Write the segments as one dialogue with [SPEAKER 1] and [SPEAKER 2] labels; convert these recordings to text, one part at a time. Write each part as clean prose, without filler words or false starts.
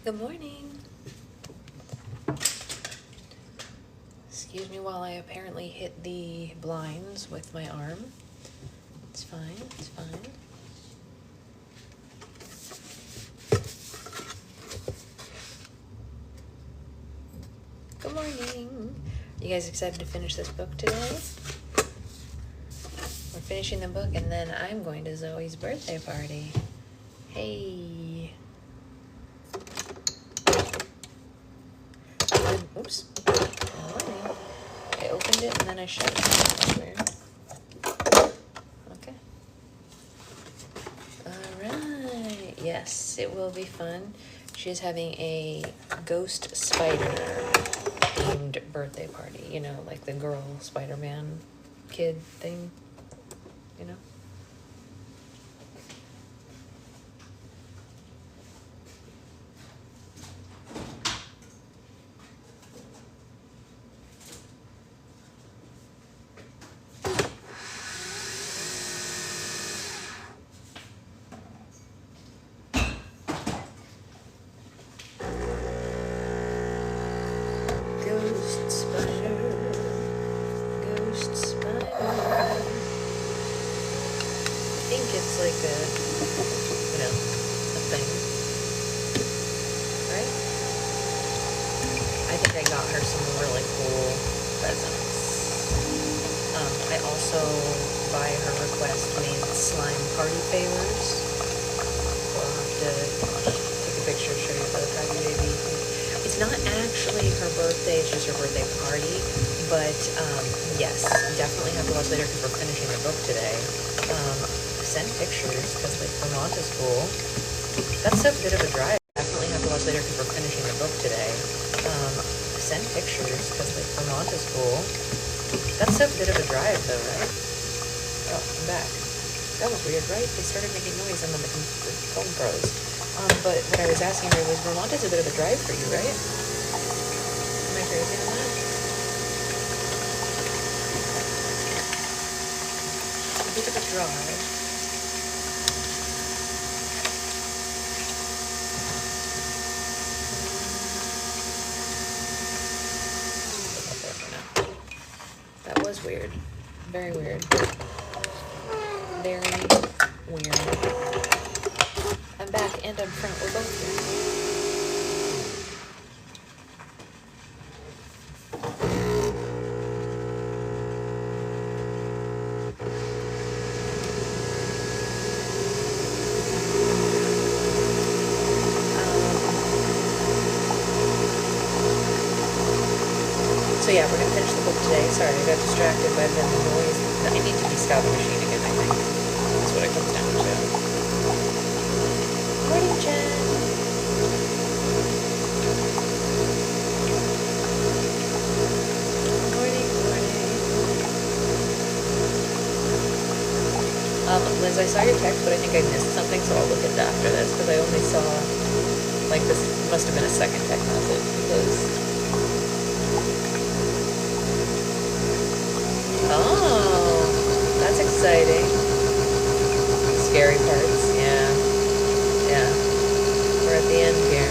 [SPEAKER 1] Good morning. Excuse me while I apparently hit the blinds with my arm. It's fine, it's fine. Good morning. You guys excited to finish this book today? We're finishing the book and then I'm going to Zoe's birthday party. Hey. Oops. Good morning. I opened it and then I shut it. That's weird. Okay. Alright. Yes, it will be fun. She is having a ghost spider themed birthday party. You know, like the girl Spider-Man kid thing. You know? Ghost spider, ghost spider. I think it's like a, you know, a thing, right? I think I got her some really cool presents. I also, by her request, made slime party favors. We'll have to take a picture, show you the Happy Baby thing. It's not actually her birthday, it's just her birthday party, but yes, definitely have to watch later because we're finishing the book today. Send pictures because like Vermont is cool. That's a bit of a drive. Definitely have to watch later because we're finishing the book today. Send pictures because like Vermont is cool. That's a bit of a drive though, right? Oh, I'm back. That was weird, right? They started making noise and then the phone froze. But what I was asking her was, Vermont is a bit of a drive for you, right? Am I crazy on that? A bit of a drive. That was weird. Very weird. Very weird. I'm back and I'm front. We're both here. So yeah, we're gonna finish the book today. Sorry, I got distracted by the noise. I need to de-scout the machine again, I think. That's what it comes down to. Morning, Jen. Morning, morning. Liz, I saw your text, but I think I missed something, so I'll look at that after this, because I only saw, like, this must have been a second text message, because... Oh, that's exciting. Scary parts, yeah. Yeah. We're at the end here.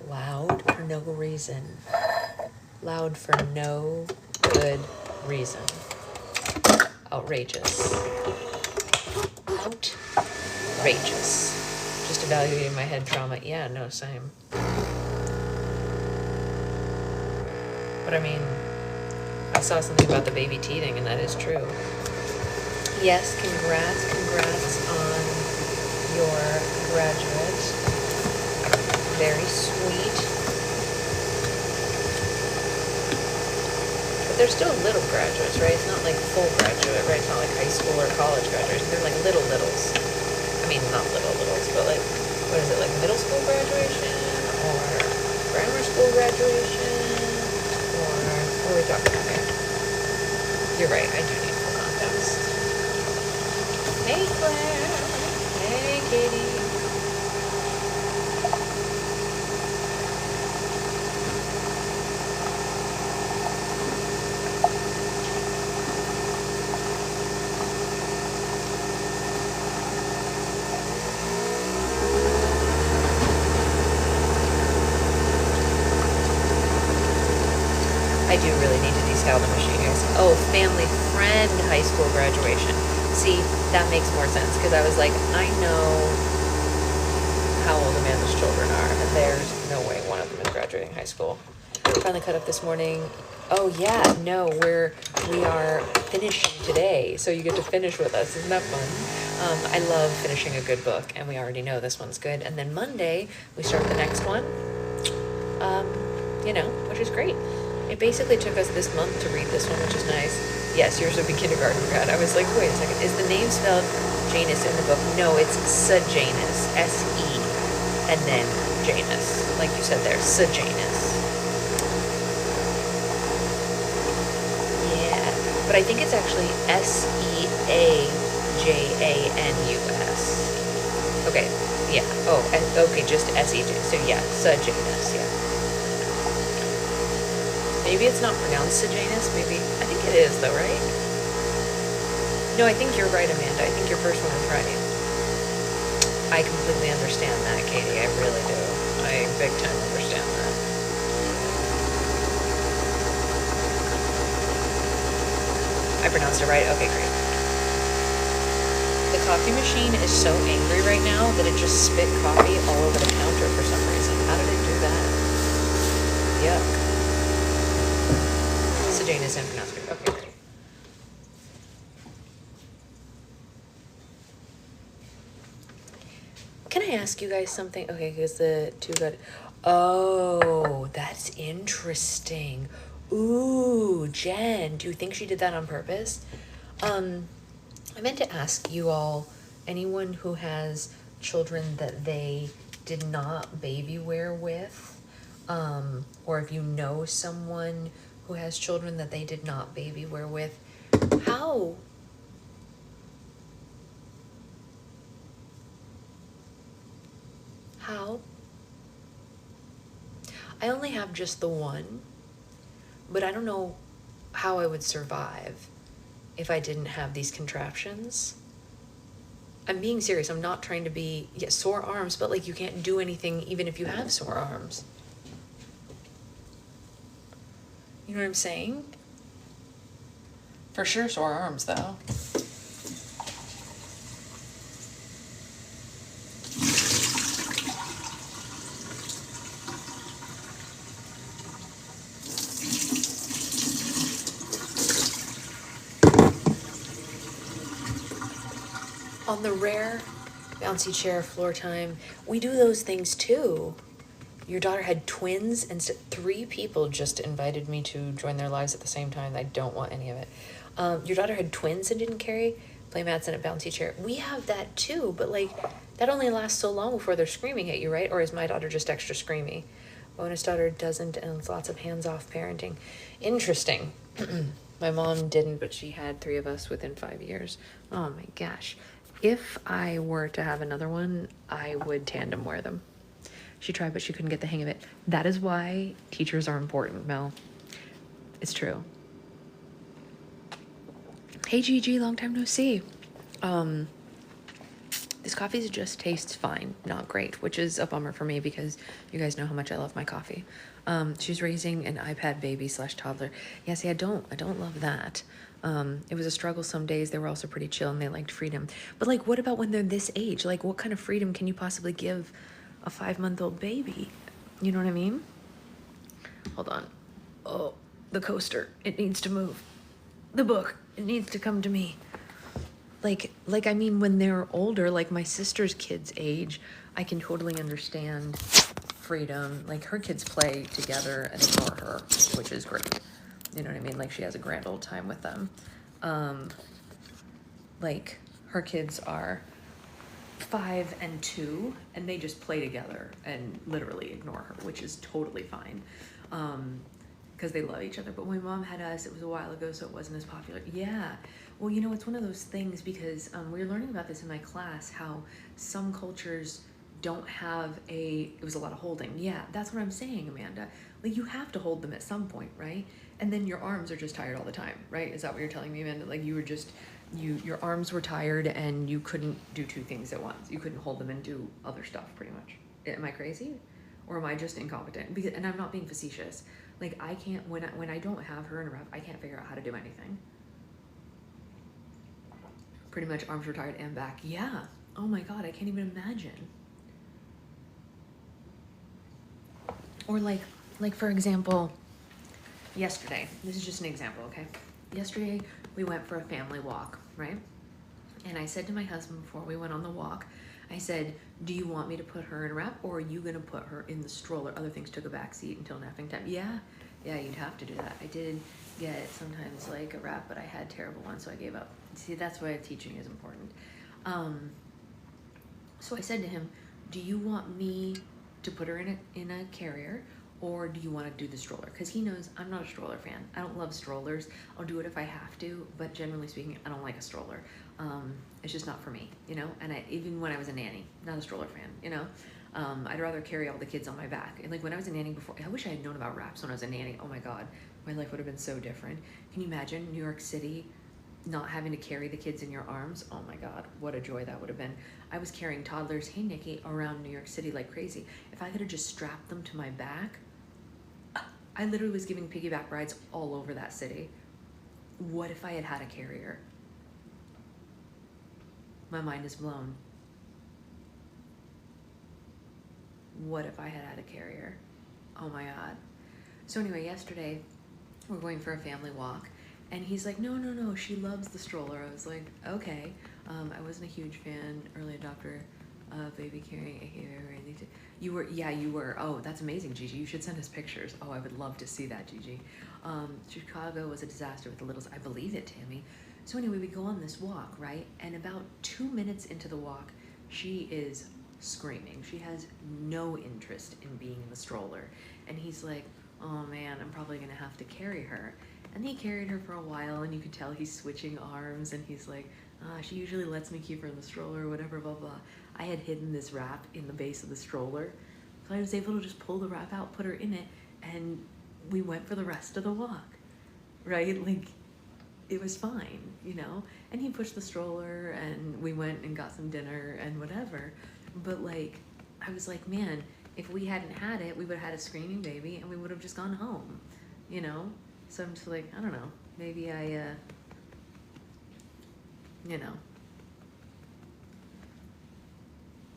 [SPEAKER 1] Loud for no reason. Loud for no good reason. Outrageous. Outrageous. Just evaluating my head trauma. Yeah, no, same. But I mean, I saw something about the baby teething, and that is true. Yes, congrats on your graduate. Very sweet. But they're still little graduates, right? It's not like full graduate, right? It's not like high school or college graduation. They're like little littles. I mean, not little littles, but like, what is it, like middle school graduation or grammar school graduation, or what are we talking about here? You're right, I do need full context. Hey Claire. Hey Katie. I do really need to descal the machine, guys. Oh, family friend high school graduation. See, that makes more sense, because I was like, I know how old Amanda's children are, and there's no way one of them is graduating high school. Finally cut up this morning. Oh yeah, no, we are finishing today, so you get to finish with us. Isn't that fun? I love finishing a good book, and we already know this one's good. And then Monday, we start the next one, which is great. It basically took us this month to read this one, which is nice. Yes, yours would be kindergarten grad. I was like, wait a second, is the name spelled Janus in the book? No, it's Sejanus, S-E, and then Janus, like you said there, Sejanus. Yeah, but I think it's actually Seajanus. Okay, yeah, okay, just S-E-J, so yeah, Sejanus, yeah. Maybe it's not pronounced Sejanus, maybe, I think it is though, right? No, I think you're right, Amanda, I think your first one is right. I completely understand that, Katie, I really do. I big time understand that. I pronounced it right? Okay, great. The coffee machine is so angry right now that it just spit coffee all over the counter for some reason. How did it do that? Yuck. Sejanus and pronounced it. Okay, great. Can I ask you guys something? Okay, because the two got... Oh, that's interesting. Ooh, Jen, do you think she did that on purpose? I meant to ask you all, anyone who has children that they did not baby wear with, or if you know someone who has children that they did not baby wear with, how? How? I only have just the one, but I don't know how I would survive if I didn't have these contraptions. I'm being serious. I'm not trying to be, sore arms, but like you can't do anything even if you have sore arms. You know what I'm saying?
[SPEAKER 2] For sure sore arms though.
[SPEAKER 1] On the rare bouncy chair floor time, we do those things too. Your daughter had twins, and 3 people just invited me to join their lives at the same time. I don't want any of it. Your daughter had twins and didn't carry playmats and a bouncy chair. We have that too, but like that only lasts so long before they're screaming at you, right? Or is my daughter just extra screamy? Bonus daughter doesn't, and it's lots of hands-off parenting. Interesting. My mom didn't, but she had 3 of us within 5 years. Oh my gosh. If I were to have another one, I would tandem wear them. She tried, but she couldn't get the hang of it. That is why teachers are important, Mel. It's true. Hey, Gigi, long time no see. This coffee just tastes fine, not great, which is a bummer for me because you guys know how much I love my coffee. She's raising an iPad baby / toddler. Yeah, see, I don't love that. It was a struggle some days. They were also pretty chill and they liked freedom. But like, what about when they're this age? Like, what kind of freedom can you possibly give a 5-month-old baby? You know what I mean? Hold on. Oh, the coaster. It needs to move. The book. It needs to come to me. Like, I mean, when they're older, like my sister's kids' age, I can totally understand freedom. Like, her kids play together and ignore her, which is great. You know what I mean? Like she has a grand old time with them. Like her kids are 5 and 2, and they just play together and literally ignore her, which is totally fine. Because they love each other. But when mom had us, it was a while ago, so it wasn't as popular. Yeah. Well, you know, it's one of those things because we were learning about this in my class, how some cultures don't have it was a lot of holding. Yeah, that's what I'm saying, Amanda. Like you have to hold them at some point, right? And then your arms are just tired all the time, right? Is that what you're telling me, Amanda? Like you were just, your arms were tired and you couldn't do 2 things at once. You couldn't hold them and do other stuff pretty much. Am I crazy? Or am I just incompetent? Because, and I'm not being facetious. Like I can't, when I don't have her in a rep, I can't figure out how to do anything. Pretty much arms were tired and back. Yeah. Oh my God, I can't even imagine. Or like for example, yesterday, this is just an example, okay? Yesterday, we went for a family walk, right? And I said to my husband before we went on the walk, I said, do you want me to put her in a wrap or are you gonna put her in the stroller? Other things took a back seat until napping time. Yeah, you'd have to do that. I did get sometimes like a wrap, but I had terrible ones, so I gave up. See, that's why teaching is important. So I said to him, do you want me to put her in a carrier or do you want to do the stroller? Because he knows I'm not a stroller fan. I don't love strollers. I'll do it if I have to, but generally speaking, I don't like a stroller. It's just not for me, you know? And even when I was a nanny, not a stroller fan, you know? I'd rather carry all the kids on my back. And like when I was a nanny before, I wish I had known about wraps when I was a nanny. Oh my God, my life would have been so different. Can you imagine New York City not having to carry the kids in your arms? Oh my God, what a joy that would have been. I was carrying toddlers, hey Nikki, around New York City like crazy. If I could have just strapped them to my back, I literally was giving piggyback rides all over that city. What if I had had a carrier? My mind is blown. What if I had had a carrier? Oh my God. So anyway, yesterday we're going for a family walk and he's like, no, she loves the stroller. I was like, okay. I wasn't a huge fan, early adopter of baby carrying. You were. Oh, that's amazing, Gigi. You should send us pictures. Oh, I would love to see that, Gigi. Chicago was a disaster with the littles. I believe it, Tammy. So anyway, we go on this walk, right? And about 2 minutes into the walk, she is screaming. She has no interest in being in the stroller. And he's like, oh man, I'm probably gonna have to carry her. And he carried her for a while and you could tell he's switching arms and he's like, she usually lets me keep her in the stroller or whatever, blah, blah. I had hidden this wrap in the base of the stroller. So I was able to just pull the wrap out, put her in it, and we went for the rest of the walk, right? Like, it was fine, you know? And he pushed the stroller and we went and got some dinner and whatever. But like, I was like, man, if we hadn't had it, we would have had a screaming baby and we would have just gone home, you know? So I'm just like, I don't know, maybe I, you know,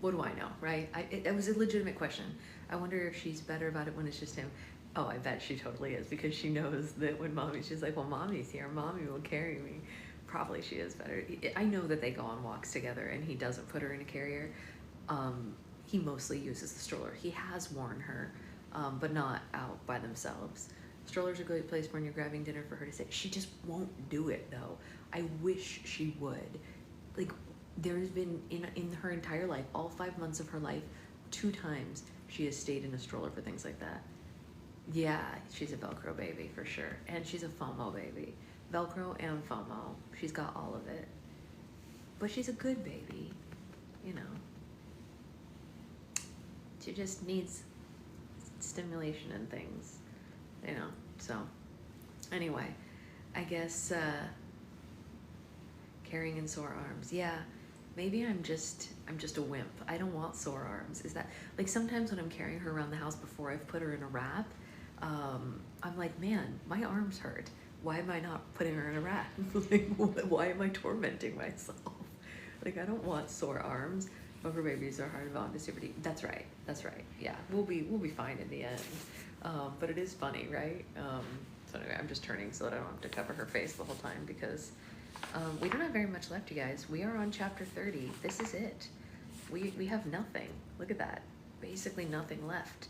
[SPEAKER 1] what do I know, right? It was a legitimate question. I wonder if she's better about it when it's just him. Oh, I bet she totally is because she knows that when she's like, well, mommy's here, mommy will carry me. Probably she is better. I know that they go on walks together and he doesn't put her in a carrier. He mostly uses the stroller. He has worn her, but not out by themselves. Stroller's a great place when you're grabbing dinner for her to sit. She just won't do it though. I wish she would. Like, there's been, in her entire life, all 5 months of her life, 2 times she has stayed in a stroller for things like that. Yeah, she's a Velcro baby for sure. And she's a FOMO baby. Velcro and FOMO. She's got all of it. But she's a good baby, you know. She just needs stimulation and things, you know. So, anyway, I guess carrying in sore arms. Yeah, maybe I'm just a wimp. I don't want sore arms. Is that, like, sometimes when I'm carrying her around the house before I've put her in a wrap, I'm like, man, my arms hurt. Why am I not putting her in a wrap? Like, why am I tormenting myself? Like, I don't want sore arms. Over babies are hard to bond to puberty. That's right. Yeah, we'll be fine in the end. But it is funny, right? So anyway, I'm just turning so that I don't have to cover her face the whole time because we don't have very much left, you guys. We are on chapter 30. This is it. We have nothing. Look at that. Basically nothing left.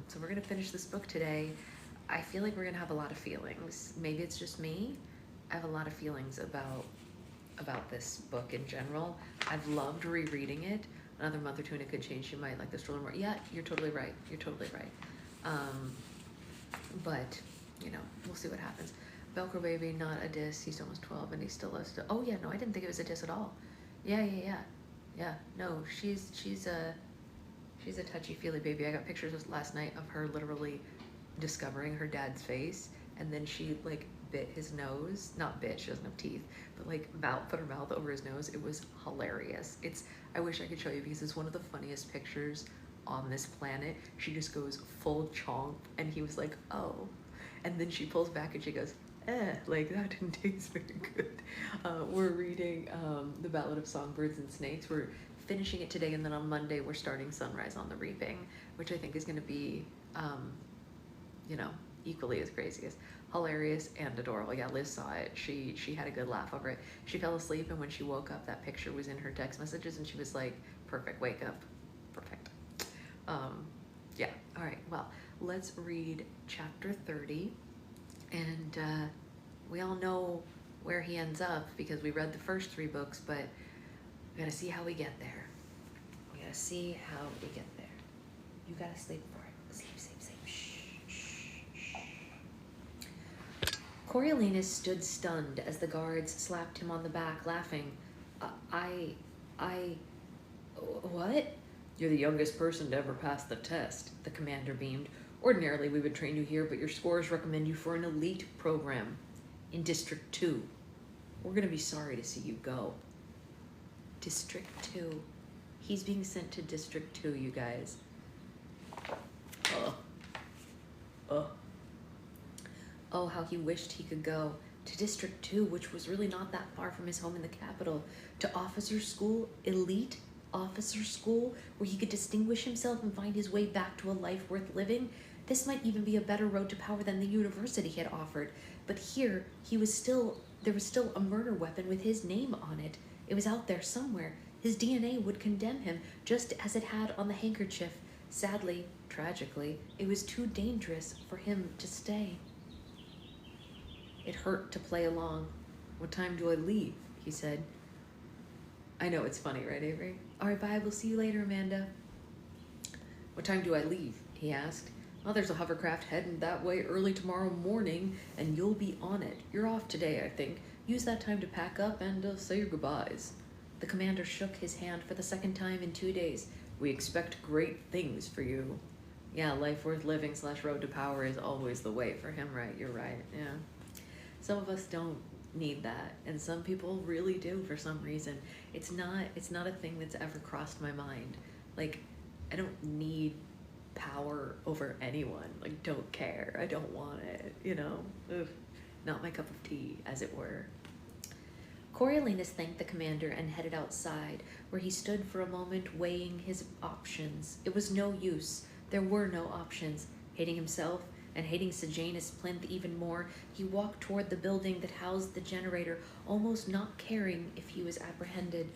[SPEAKER 1] So we're gonna finish this book today.
[SPEAKER 3] I feel like we're gonna have a lot of feelings. Maybe it's just me. I have a lot of feelings about this book in general. I've loved rereading it. Another month or two and it could change. You might like the story more. Yeah, you're totally right. You're totally right. But you know, we'll see what happens. Velcro Baby, not a diss. He's almost 12 and he still loves to. Oh yeah, no, I didn't think it was a diss at all. Yeah. No, she's a touchy-feely baby. I got pictures last night of her literally discovering her dad's face, and then she like bit his nose. Not bit, she doesn't have teeth, but like put her mouth over his nose. It was hilarious. I wish I could show you because it's one of the funniest pictures on this planet. She just goes full chomp, and he was like, oh. And then she pulls back and she goes, like that didn't taste very good. We're reading The Ballad of Songbirds and Snakes. We're finishing it today, and then on Monday we're starting Sunrise on the Reaping, which I think is going to be, you know, equally as crazy as hilarious and adorable. Yeah, Liz saw it. She had a good laugh over it. She fell asleep, and when she woke up, that picture was in her text messages, and she was like, "Perfect, wake up, perfect." Yeah. All right. Well, let's read chapter 30, and we all know where he ends up because we read the first 3 books, but we gotta see how we get there. We gotta see how we get there. You gotta sleep for it. Sleep. Shh. Coriolanus stood stunned as the guards slapped him on the back, laughing. What? You're the youngest person to ever pass the test, the commander beamed. Ordinarily, we would train you here, but your scores recommend you for an elite program in District 2. We're gonna be sorry to see you go. District 2. He's being sent to District 2, you guys. Oh, how he wished he could go to District 2, which was really not that far from his home in the capital, to officer school, elite officer school, where he could distinguish himself and find his way back to a life worth living. This might even be a better road to power than the university had offered. But here, there was still a murder weapon with his name on it. It was out there somewhere. His DNA would condemn him, just as it had on the handkerchief. Sadly, tragically, it was too dangerous for him to stay. It hurt to play along. What time do I leave? He said. I know, it's funny, right, Avery? All right, bye. We'll see you later, Amanda. What time do I leave? He asked. Well, there's a hovercraft heading that way early tomorrow morning, and you'll be on it. You're off today, I think. Use that time to pack up and say your goodbyes. The commander shook his hand for the second time in 2 days. We expect great things for you. Yeah, life worth living / road to power is always the way for him, right? You're right, yeah. Some of us don't need that, and some people really do for some reason. It's not a thing that's ever crossed my mind. Like, I don't need power over anyone. Like, don't care. I don't want it, you know? Ugh. Not my cup of tea, as it were. Coriolanus thanked the commander and headed outside, where he stood for a moment weighing his options. It was no use. There were no options. Hating himself and hating Sejanus Plinth even more, he walked toward the building that housed the generator, almost not caring if he was apprehended.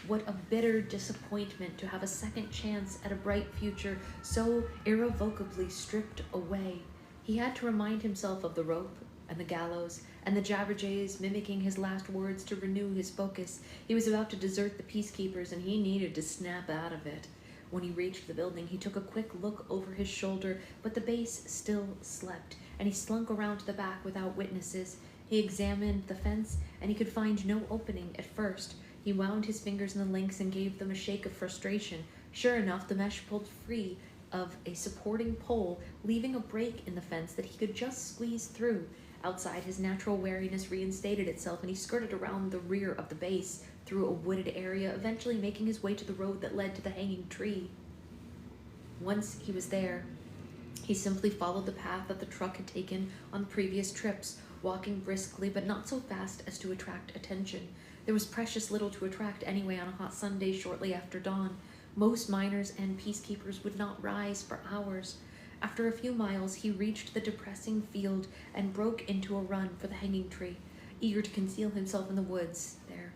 [SPEAKER 3] What a bitter disappointment to have a second chance at a bright future so irrevocably stripped away. He had to remind himself of the rope and the gallows and the Jabberjays mimicking his last words to renew his focus. He was about to desert the peacekeepers, and he needed to snap out of it. When he reached the building, he took a quick look over his shoulder, but the base still slept, and he slunk around to the back without witnesses. He examined the fence, and he could find no opening at first. He wound his fingers in the links and gave them a shake of frustration. Sure enough, the mesh pulled free of a supporting pole, leaving a break in the fence that he could just squeeze through. Outside, his natural wariness reinstated itself, and he skirted around the rear of the base, through a wooded area, eventually making his way to the road that led to the hanging tree. Once he was there, he simply followed the path that the truck had taken on previous trips, walking briskly but not so fast as to attract attention. There was precious little to attract anyway on a hot Sunday shortly after dawn. Most miners and peacekeepers would not rise for hours. After a few miles, he reached the depressing field and broke into a run for the hanging tree, eager to conceal himself in the woods there.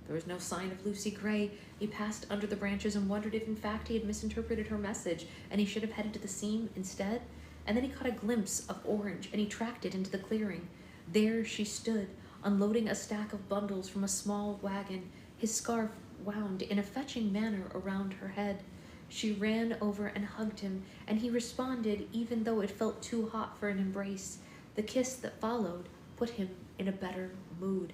[SPEAKER 3] There was no sign of Lucy Gray. He passed under the branches and wondered if in fact he had misinterpreted her message and he should have headed to the scene instead. and then he caught a glimpse of Orange, and he tracked it into the clearing. There she stood, unloading a stack of bundles from a small wagon, his scarf wound in a fetching manner around her head. She ran over and hugged him, and he responded even though it felt too hot for an embrace. The kiss that followed put him in a better mood.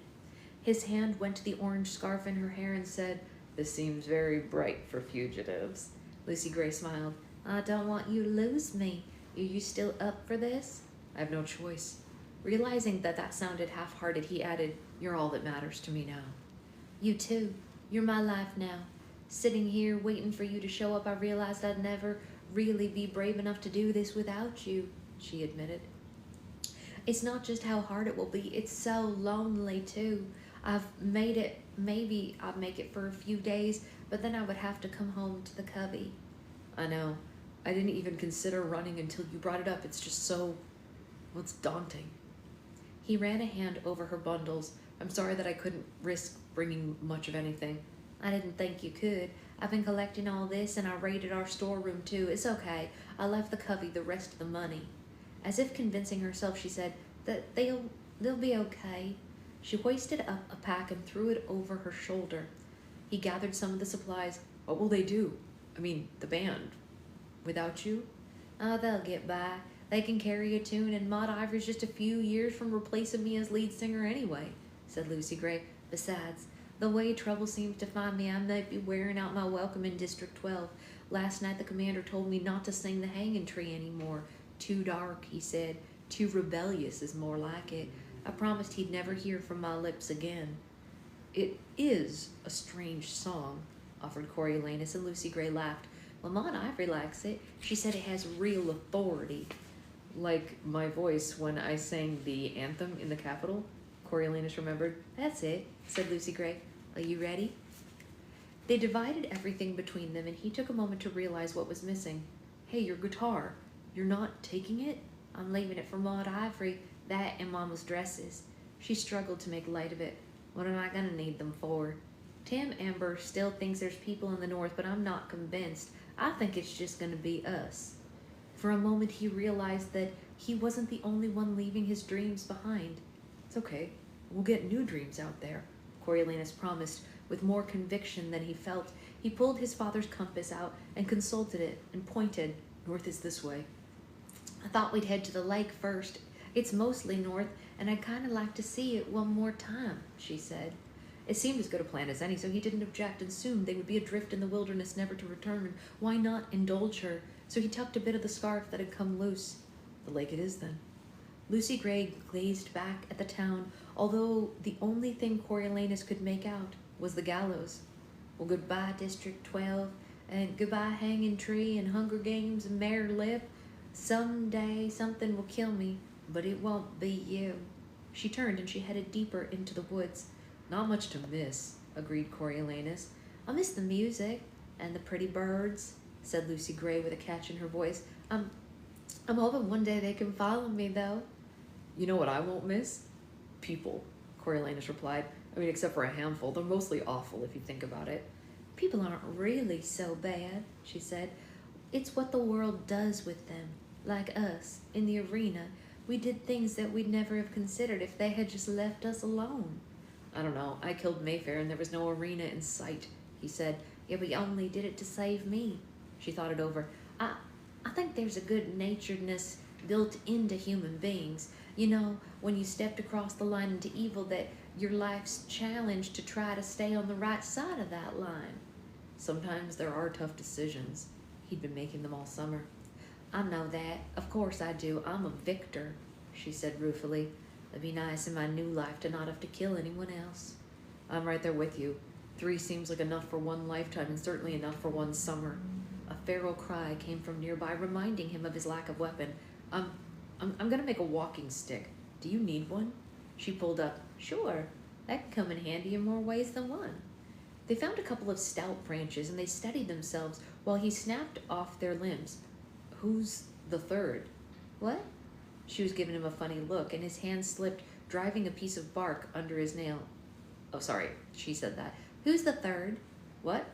[SPEAKER 3] His hand went to the orange scarf in her hair and said, "This seems very bright for fugitives." Lucy Gray smiled. "I don't want you to lose me. Are you still up for this?" "I have no choice." Realizing that that sounded half-hearted, he added, "You're all that matters to me now." "You too. You're my life now. Sitting here waiting for you to show up, I realized I'd never really be brave enough to do this without you," she admitted. "It's not just how hard it will be, it's so lonely too. I've made it, maybe I'd make it for a few days, but then I would have to come home to the cubby." "I know. I didn't even consider running until you brought it up. It's just so, well, it's daunting." He ran a hand over her bundles. "I'm sorry that I couldn't risk bringing much of anything." "I didn't think you could. I've been collecting all this, and I raided our storeroom too. It's okay. I left the cubby the rest of the money." As if convincing herself, she said that they'll be okay. She hoisted up a pack and threw it over her shoulder. He gathered some of the supplies. "What will they do? I mean, the band. Without you?" "Oh, they'll get by. They can carry a tune, and Maud Ivory's just a few years from replacing me as lead singer anyway," said Lucy Gray. "Besides, the way trouble seems to find me, I might be wearing out my welcome in District 12. Last night the commander told me not to sing the hanging tree anymore. Too dark, he said. Too rebellious is more like it. I promised he'd never hear from my lips again." "It is a strange song," offered Coriolanus, and Lucy Gray laughed. "Well, Maud Ivory likes it. She said it has real authority." "Like my voice when I sang the anthem in the Capitol?" Coriolanus remembered. "That's it," said Lucy Gray. "Are you ready?" They divided everything between them, and he took a moment to realize what was missing. "Hey, your guitar. You're not taking it?" "I'm leaving it for Maud Ivory. That and Mama's dresses." She struggled to make light of it. "What am I going to need them for?" "Tim Amber still thinks there's people in the north, but I'm not convinced. I think it's just going to be us." For a moment he realized that he wasn't the only one leaving his dreams behind. "It's okay. We'll get new dreams out there," Coriolanus promised, with more conviction than he felt. He pulled his father's compass out and consulted it and pointed. "North is this way." "I thought we'd head to the lake first. It's mostly north, and I'd kind of like to see it one more time," she said. It seemed as good a plan as any, so he didn't object, and soon they would be adrift in the wilderness, never to return. Why not indulge her? So he tucked a bit of the scarf that had come loose. "The lake it is, then." Lucy Gray gazed back at the town, although the only thing Coriolanus could make out was the gallows. "Well, goodbye, District 12, and goodbye, Hanging Tree, and Hunger Games, and Mare Lip. Someday something will kill me, but it won't be you." She turned and she headed deeper into the woods. "Not much to miss," agreed Coriolanus. "I miss the music and the pretty birds," said Lucy Gray with a catch in her voice. I'm hoping one day they can follow me, though." "You know what I won't miss?" "People," Coriolanus replied. "I mean, except for a handful. They're mostly awful if you think about it." "People aren't really so bad," she said. "It's what the world does with them. Like us, in the arena. We did things that we'd never have considered if they had just left us alone." "I don't know. I killed Mayfair and there was no arena in sight," he said. "Yeah, but you only did it to save me." She thought it over. I think there's a good-naturedness built into human beings. You know, when you stepped across the line into evil, that your life's challenge to try to stay on the right side of that line." "Sometimes there are tough decisions." He'd been making them all summer. "I know that. Of course I do. I'm a victor," she said ruefully. "It'd be nice in my new life to not have to kill anyone else." "I'm right there with you. 3 seems like enough for one lifetime, and certainly enough for one summer." A feral cry came from nearby, reminding him of his lack of weapon. I'm gonna make a walking stick. Do you need one?" She pulled up. "Sure. That can come in handy in more ways than one." They found a couple of stout branches, and they steadied themselves while he snapped off their limbs. "Who's the third?" "What?" She was giving him a funny look, and his hand slipped, driving a piece of bark under his nail. "Oh, sorry," she said that. "Who's the third?" "What?"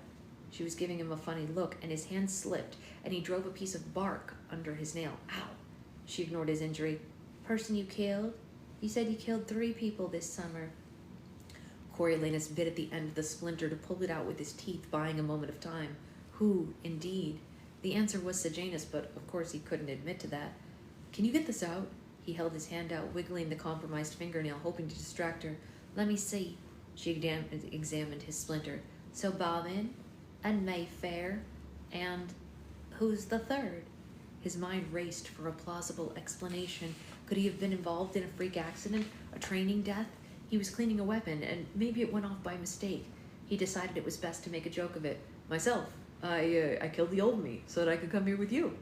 [SPEAKER 3] She was giving him a funny look, and his hand slipped, and he drove a piece of bark under his nail. "Ow!" She ignored his injury. Person you killed? You said you killed 3 people this summer. Coriolanus bit at the end of the splinter to pull it out with his teeth, buying a moment of time. Who, indeed? The answer was Sejanus, but of course he couldn't admit to that. Can you get this out? He held his hand out, wiggling the compromised fingernail, hoping to distract her. Let me see. She examined his splinter. So Bobbin, and Mayfair, and who's the third? His mind raced for a plausible explanation. Could he have been involved in a freak accident, a training death? He was cleaning a weapon, and maybe it went off by mistake. He decided it was best to make a joke of it. Myself. I killed the old me so that I could come here with you.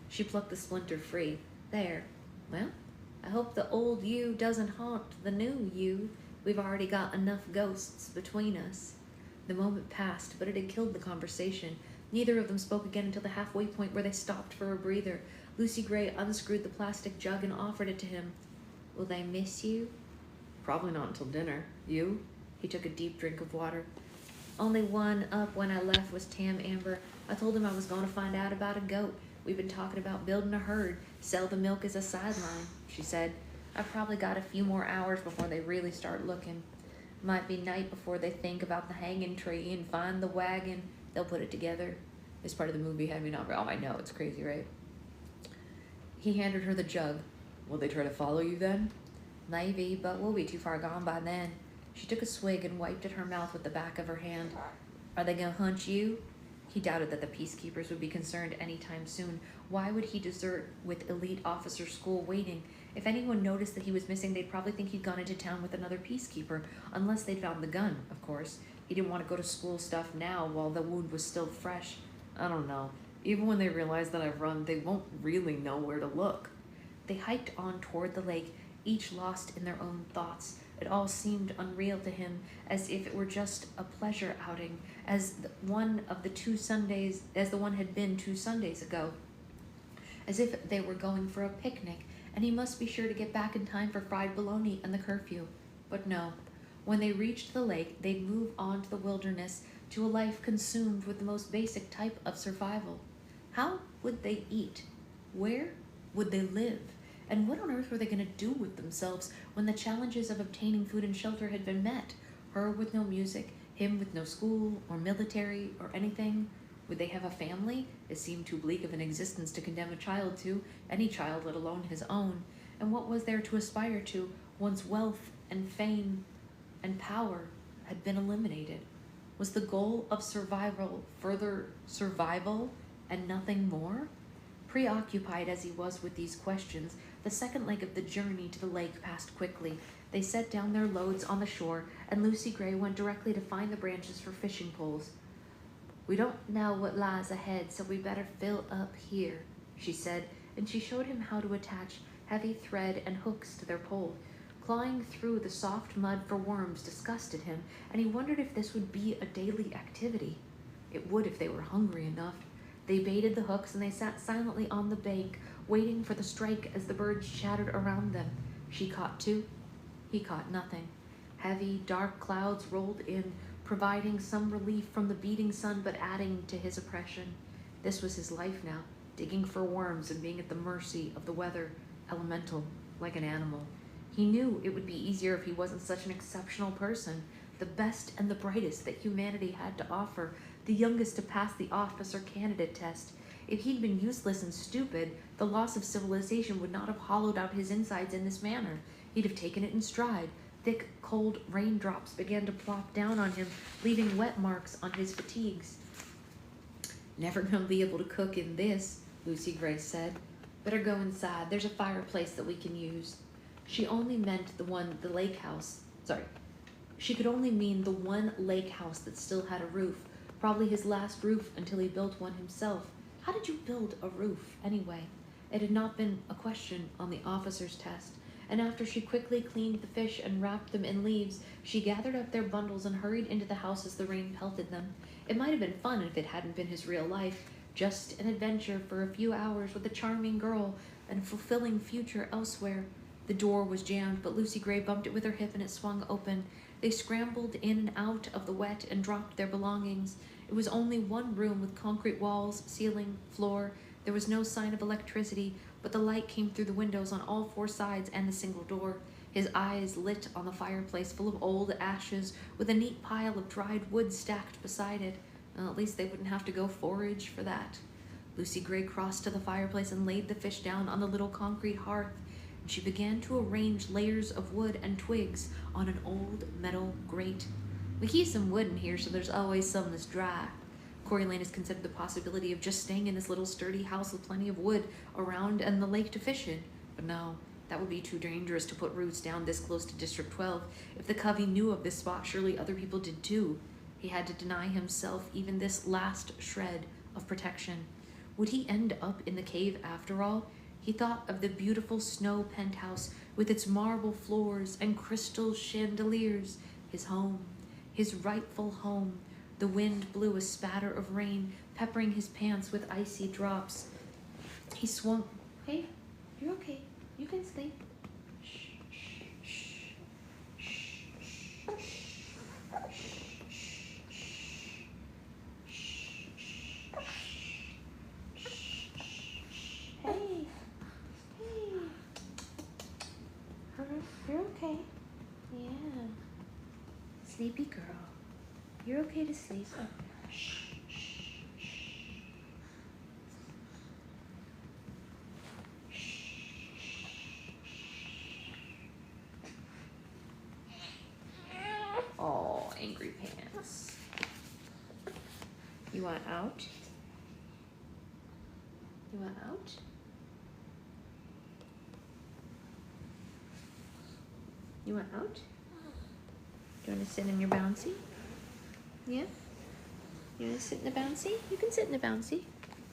[SPEAKER 3] She plucked the splinter free. There. Well, I hope the old you doesn't haunt the new you. We've already got enough ghosts between us. The moment passed, but it had killed the conversation. Neither of them spoke again until the halfway point where they stopped for a breather. Lucy Gray unscrewed the plastic jug and offered it to him. Will they miss you? Probably not until dinner. You? He took a deep drink of water. Only one up when I left was Tam Amber. I told him I was going to find out about a goat. We've been talking about building a herd, sell the milk as a sideline, she said. I've probably got a few more hours before they really start looking. Might be night before they think about the hanging tree and find the wagon. They'll put it together. This part of the movie had me not... Oh, I know, it's crazy, right? He handed her the jug. Will they try to follow you then? Maybe, but we'll be too far gone by then. She took a swig and wiped at her mouth with the back of her hand. Are they gonna hunt you? He doubted that the peacekeepers would be concerned anytime soon. Why would he desert with elite officer school waiting? If anyone noticed that he was missing, they'd probably think he'd gone into town with another peacekeeper, unless they'd found the gun, of course. He didn't want to go to school stuff now while the wound was still fresh. I don't know. Even when they realize that I've run, they won't really know where to look. They hiked on toward the lake, each lost in their own thoughts. It all seemed unreal to him, as if it were just a pleasure outing, as the one had been 2 Sundays ago. As if they were going for a picnic, and he must be sure to get back in time for fried bologna and the curfew. But no. When they reached the lake, they'd move on to the wilderness, to a life consumed with the most basic type of survival. How would they eat? Where would they live? And what on earth were they going to do with themselves when the challenges of obtaining food and shelter had been met? Her with no music, him with no school or military or anything. Would they have a family? It seemed too bleak of an existence to condemn a child to, any child, let alone his own. And what was there to aspire to once wealth and fame and power had been eliminated? Was the goal of survival further survival and nothing more? Preoccupied as he was with these questions, the second leg of the journey to the lake passed quickly. They set down their loads on the shore, and Lucy Gray went directly to find the branches for fishing poles. We don't know what lies ahead, so we better fill up here, she said, and she showed him how to attach heavy thread and hooks to their pole. Clawing through the soft mud for worms disgusted him, and he wondered if this would be a daily activity. It would if they were hungry enough. They baited the hooks, and they sat silently on the bank, waiting for the strike as the birds chattered around them. She caught 2. He caught nothing. Heavy, dark clouds rolled in, providing some relief from the beating sun, but adding to his oppression. This was his life now, digging for worms and being at the mercy of the weather, elemental, like an animal. He knew it would be easier if he wasn't such an exceptional person, the best and the brightest that humanity had to offer, the youngest to pass the officer candidate test. If he'd been useless and stupid, the loss of civilization would not have hollowed out his insides in this manner. He'd have taken it in stride. Thick, cold raindrops began to plop down on him, leaving wet marks on his fatigues. Never gonna be able to cook in this, Lucy Gray said. Better go inside. There's a fireplace that we can use. She only meant the lake house. She could only mean the one lake house that still had a roof. Probably his last roof until he built one himself. How did you build a roof, anyway? It had not been a question on the officer's test, and after she quickly cleaned the fish and wrapped them in leaves, she gathered up their bundles and hurried into the house as the rain pelted them. It might have been fun if it hadn't been his real life, just an adventure for a few hours with a charming girl and a fulfilling future elsewhere. The door was jammed, but Lucy Gray bumped it with her hip and it swung open. They scrambled in and out of the wet and dropped their belongings. It was only one room with concrete walls, ceiling, floor. There was no sign of electricity. but the light came through the windows on all four sides and the single door. His eyes lit on the fireplace full of old ashes with a neat pile of dried wood stacked beside it. Well, at least they wouldn't have to go forage for that. Lucy Gray crossed to the fireplace and laid the fish down on the little concrete hearth. And she began to arrange layers of wood and twigs on an old metal grate. We keep some wood in here, so there's always some that's dry. Coriolanus considered the possibility of just staying in this little sturdy house with plenty of wood around and the lake to fish in. But no, that would be too dangerous to put roots down this close to District 12. If the Covey knew of this spot, surely other people did too. He had to deny himself even this last shred of protection. Would he end up in the cave after all? He thought of the beautiful snow penthouse with its marble floors and crystal chandeliers. His home, his rightful home. The wind blew a spatter of rain, peppering his pants with icy drops. He swung. Hey, you're okay. You can sleep. Shh, shh, shh, shh, shh. Hey, hey. You're okay. Yeah. Sleepy girl. You're okay to sleep. Oh. Shh, shh, shh. Oh, angry pants. You want out? You want out? You want out? Do you want to sit in your bouncy? Yeah? You want to sit in the bouncy? You can sit in the bouncy.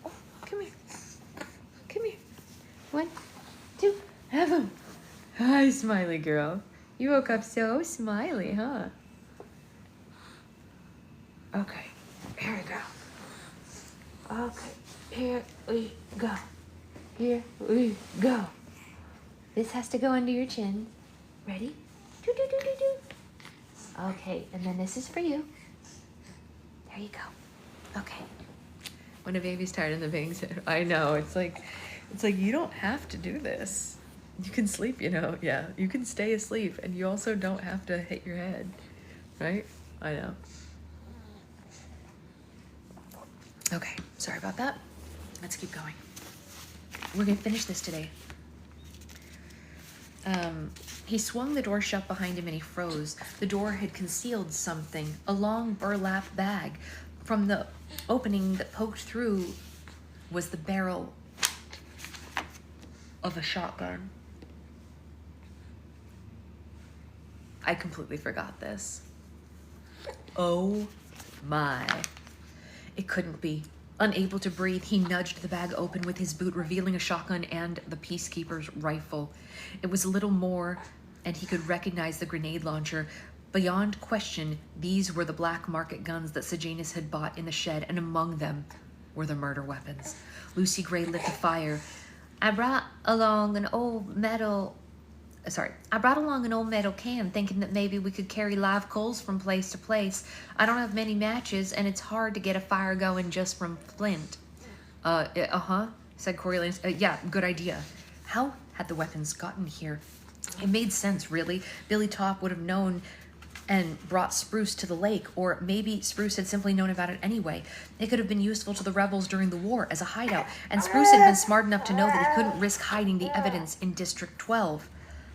[SPEAKER 3] Oh, come here. Come here. 1, 2, have him. Hi, smiley girl. You woke up so smiley, huh? Okay, here we go. Okay, here we go. Here we go. This has to go under your chin. Ready? Do, do, do, do, do. Okay, and then this is for you. There you go. Okay. When a baby's tired and the bangs it, I know, it's like you don't have to do this. You can sleep, you know, yeah. You can stay asleep and you also don't have to hit your head, right? I know. Okay, sorry about that. Let's keep going. We're gonna finish this today. He swung the door shut behind him and he froze. The door had concealed something, a long burlap bag. From the opening that poked through was the barrel of a shotgun. I completely forgot this. Oh my. It couldn't be. Unable to breathe, he nudged the bag open with his boot, revealing a shotgun and the Peacekeeper's rifle. It was little more, and he could recognize the grenade launcher. Beyond question, these were the black market guns that Sejanus had bought in the shed, and among them were the murder weapons. Lucy Gray lit the fire. I brought along an old metal can, thinking that maybe we could carry live coals from place to place. I don't have many matches, and it's hard to get a fire going just from flint. Said Coriolanus. Yeah, good idea. How had the weapons gotten here? It made sense, really. Billy Top would have known and brought Spruce to the lake, or maybe Spruce had simply known about it anyway. It could have been useful to the rebels during the war as a hideout, and Spruce had been smart enough to know that he couldn't risk hiding the evidence in District 12.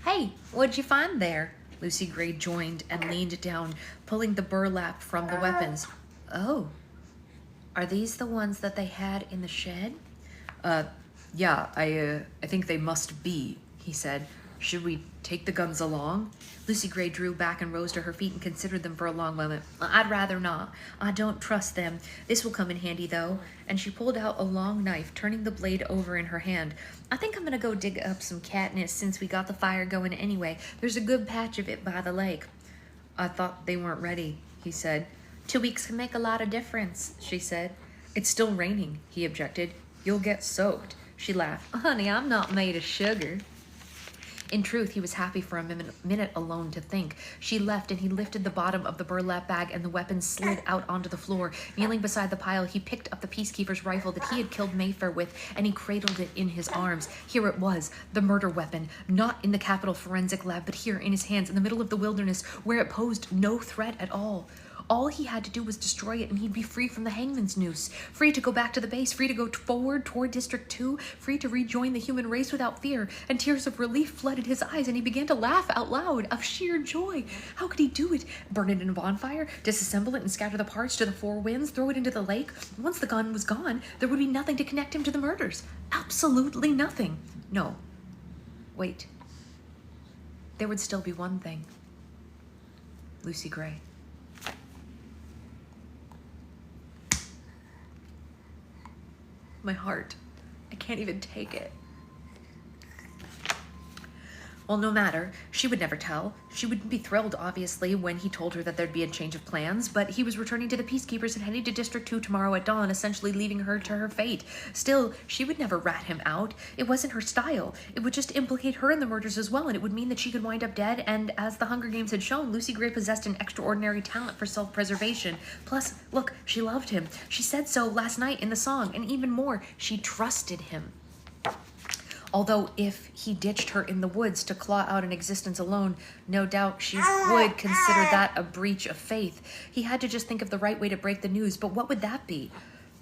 [SPEAKER 3] Hey, what'd you find there? Lucy Gray joined and leaned down, pulling the burlap from the weapons. Oh, are these the ones that they had in the shed? Yeah, I think they must be, he said. Should we take the guns along? Lucy Gray drew back and rose to her feet and considered them for a long moment. I'd rather not. I don't trust them. This will come in handy, though. And she pulled out a long knife, turning the blade over in her hand. I think I'm gonna go dig up some catnip since we got the fire going anyway. There's a good patch of it by the lake. I thought they weren't ready, he said. 2 weeks can make a lot of difference, she said. It's still raining, he objected. You'll get soaked. She laughed. Honey, I'm not made of sugar. In truth, he was happy for a minute alone to think. She left, and he lifted the bottom of the burlap bag, and the weapon slid out onto the floor. Kneeling beside the pile, he picked up the peacekeeper's rifle that he had killed Mayfair with, and he cradled it in his arms. Here it was, the murder weapon, not in the Capitol forensic lab, but here in his hands, in the middle of the wilderness, where it posed no threat at all. All he had to do was destroy it, and he'd be free from the hangman's noose, free to go back to the base, free to go forward toward District 2, free to rejoin the human race without fear. And tears of relief flooded his eyes, and he began to laugh out loud of sheer joy. How could he do it? Burn it in a bonfire, disassemble it and scatter the parts to the four winds, throw it into the lake? Once the gun was gone, there would be nothing to connect him to the murders. Absolutely nothing. No. Wait. There would still be one thing. Lucy Gray. My heart. I can't even take it. Well, no matter. She would never tell. She wouldn't be thrilled, obviously, when he told her that there'd be a change of plans, but he was returning to the Peacekeepers and heading to District 2 tomorrow at dawn, essentially leaving her to her fate. Still, she would never rat him out. It wasn't her style. It would just implicate her in the murders as well, and it would mean that she could wind up dead, and as the Hunger Games had shown, Lucy Gray possessed an extraordinary talent for self-preservation. Plus, look, she loved him. She said so last night in the song, and even more, she trusted him. Although if he ditched her in the woods to claw out an existence alone, no doubt she would consider that a breach of faith. He had to just think of the right way to break the news, but what would that be?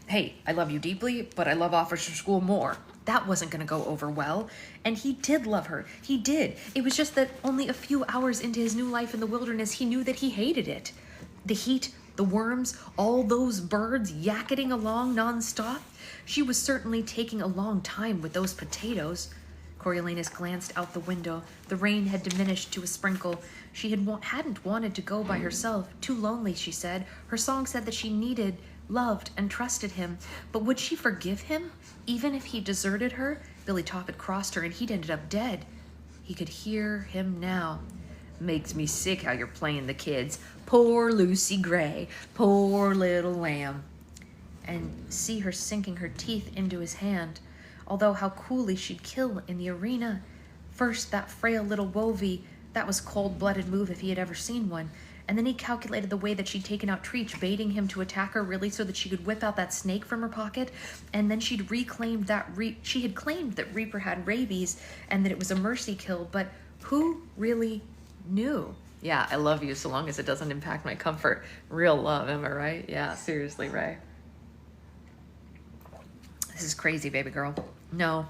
[SPEAKER 3] Hey, I love you deeply, but I love Officer School more. That wasn't going to go over well. And he did love her. He did. It was just that only a few hours into his new life in the wilderness, he knew that he hated it. The heat, the worms, all those birds yakketing along nonstop. She was certainly taking a long time with those potatoes. Coriolanus glanced out the window. The rain had diminished to a sprinkle. She hadn't wanted to go by herself. Too lonely, she said. Her song said that she needed, loved, and trusted him. But would she forgive him? Even if he deserted her? Billy Top had crossed her and he'd ended up dead. He could hear him now. Makes me sick how you're playing the kids. Poor Lucy Gray. Poor little lamb. And see her sinking her teeth into his hand. Although how coolly she'd kill in the arena. First, that frail little Wovey. That was cold-blooded move if he had ever seen one. And then he calculated the way that she'd taken out Treach, baiting him to attack her really so that she could whip out that snake from her pocket. And then she'd reclaimed that she had claimed that Reaper had rabies and that it was a mercy kill. But who really knew? Yeah, I love you so long as it doesn't impact my comfort. Real love, am I right? Yeah, seriously, Ray. This is crazy, baby girl. No,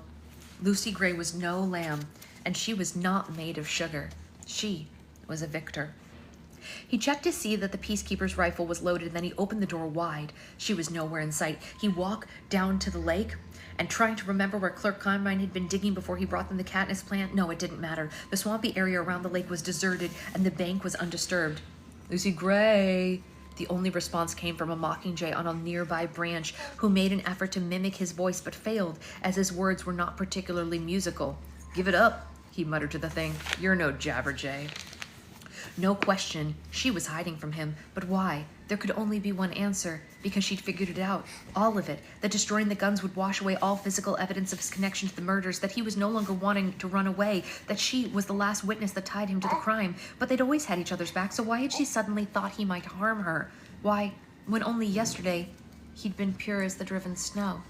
[SPEAKER 3] Lucy Gray was no lamb, and she was not made of sugar. She was a victor. He checked to see that the Peacekeeper's rifle was loaded, and then he opened the door wide. She was nowhere in sight. He walked down to the lake, and trying to remember where Clerk Carmine had been digging before he brought them the Katniss plant, no, it didn't matter. The swampy area around the lake was deserted, and the bank was undisturbed. Lucy Gray. The only response came from a mockingjay on a nearby branch, who made an effort to mimic his voice but failed, as his words were not particularly musical. Give it up, he muttered to the thing. You're no Jabberjay. No question, she was hiding from him, but why? There could only be one answer, because she'd figured it out. All of it. That destroying the guns would wash away all physical evidence of his connection to the murders, that he was no longer wanting to run away, that she was the last witness that tied him to the crime. But they'd always had each other's back, so why had she suddenly thought he might harm her? Why, when only yesterday, he'd been pure as the driven snow.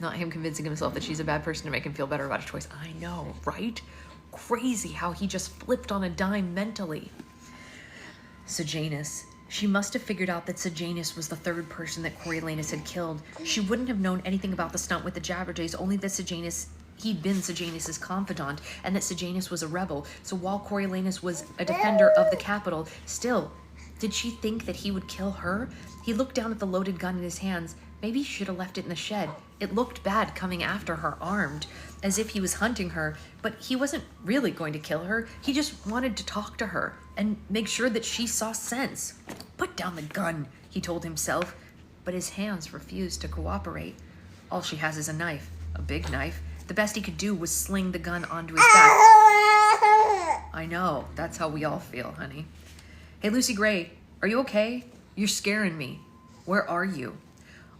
[SPEAKER 3] Not him convincing himself that she's a bad person to make him feel better about a choice. I know, right? Crazy how he just flipped on a dime mentally. Sejanus. She must have figured out that Sejanus was the third person that Coriolanus had killed. She wouldn't have known anything about the stunt with the Jabberjays, only that he'd been Sejanus's confidant, and that Sejanus was a rebel. So while Coriolanus was a defender of the Capitol, still, did she think that he would kill her? He looked down at the loaded gun in his hands. Maybe he should have left it in the shed. It looked bad coming after her armed, as if he was hunting her, but he wasn't really going to kill her. He just wanted to talk to her and make sure that she saw sense. Put down the gun, he told himself, but his hands refused to cooperate. All she has is a knife, a big knife. The best he could do was sling the gun onto his back. I know, that's how we all feel, honey. Hey, Lucy Gray, are you okay? You're scaring me. Where are you?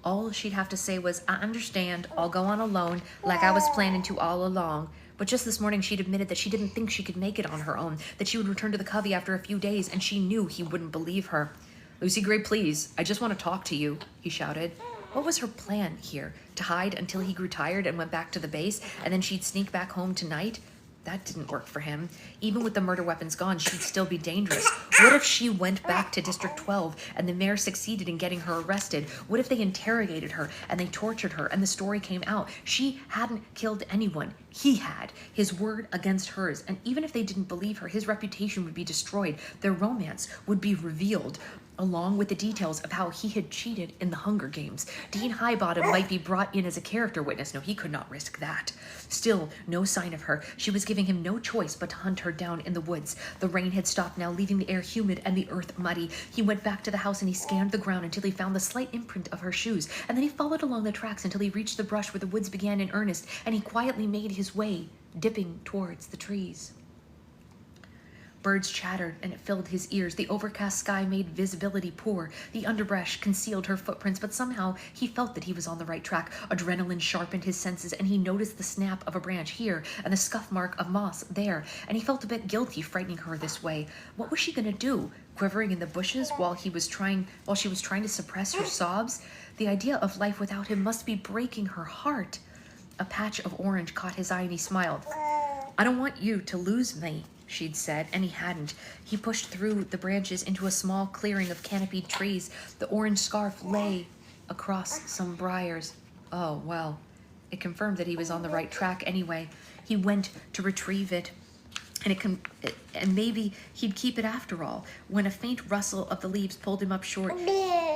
[SPEAKER 3] All she'd have to say was, I understand, I'll go on alone, like I was planning to all along. But just this morning, she'd admitted that she didn't think she could make it on her own, that she would return to the covey after a few days, and she knew he wouldn't believe her. "Lucy Gray, please, I just want to talk to you," he shouted. What was her plan here? To hide until he grew tired and went back to the base, and then she'd sneak back home tonight? That didn't work for him. Even with the murder weapons gone, she'd still be dangerous. What if she went back to District 12 and the mayor succeeded in getting her arrested? What if they interrogated her and they tortured her and the story came out? She hadn't killed anyone. He had. His word against hers. And even if they didn't believe her, his reputation would be destroyed. Their romance would be revealed, along with the details of how he had cheated in the Hunger Games. Dean Highbottom might be brought in as a character witness. No, he could not risk that. Still, no sign of her. She was giving him no choice but to hunt her down in the woods. The rain had stopped now, leaving the air humid and the earth muddy. He went back to the house and he scanned the ground until he found the slight imprint of her shoes. And then he followed along the tracks until he reached the brush where the woods began in earnest, and he quietly made his way, dipping towards the trees. Birds chattered, and it filled his ears. The overcast sky made visibility poor. The underbrush concealed her footprints, but somehow he felt that he was on the right track. Adrenaline sharpened his senses, and he noticed the snap of a branch here and the scuff mark of moss there, and he felt a bit guilty frightening her this way. What was she going to do? Quivering in the bushes while she was trying to suppress her sobs? The idea of life without him must be breaking her heart. A patch of orange caught his eye, and he smiled. "I don't want you to lose me," she'd said, and he hadn't. He pushed through the branches into a small clearing of canopied trees. The orange scarf lay across some briars. Oh, well, it confirmed that he was on the right track anyway. He went to retrieve it, and maybe he'd keep it after all. When a faint rustle of the leaves pulled him up short,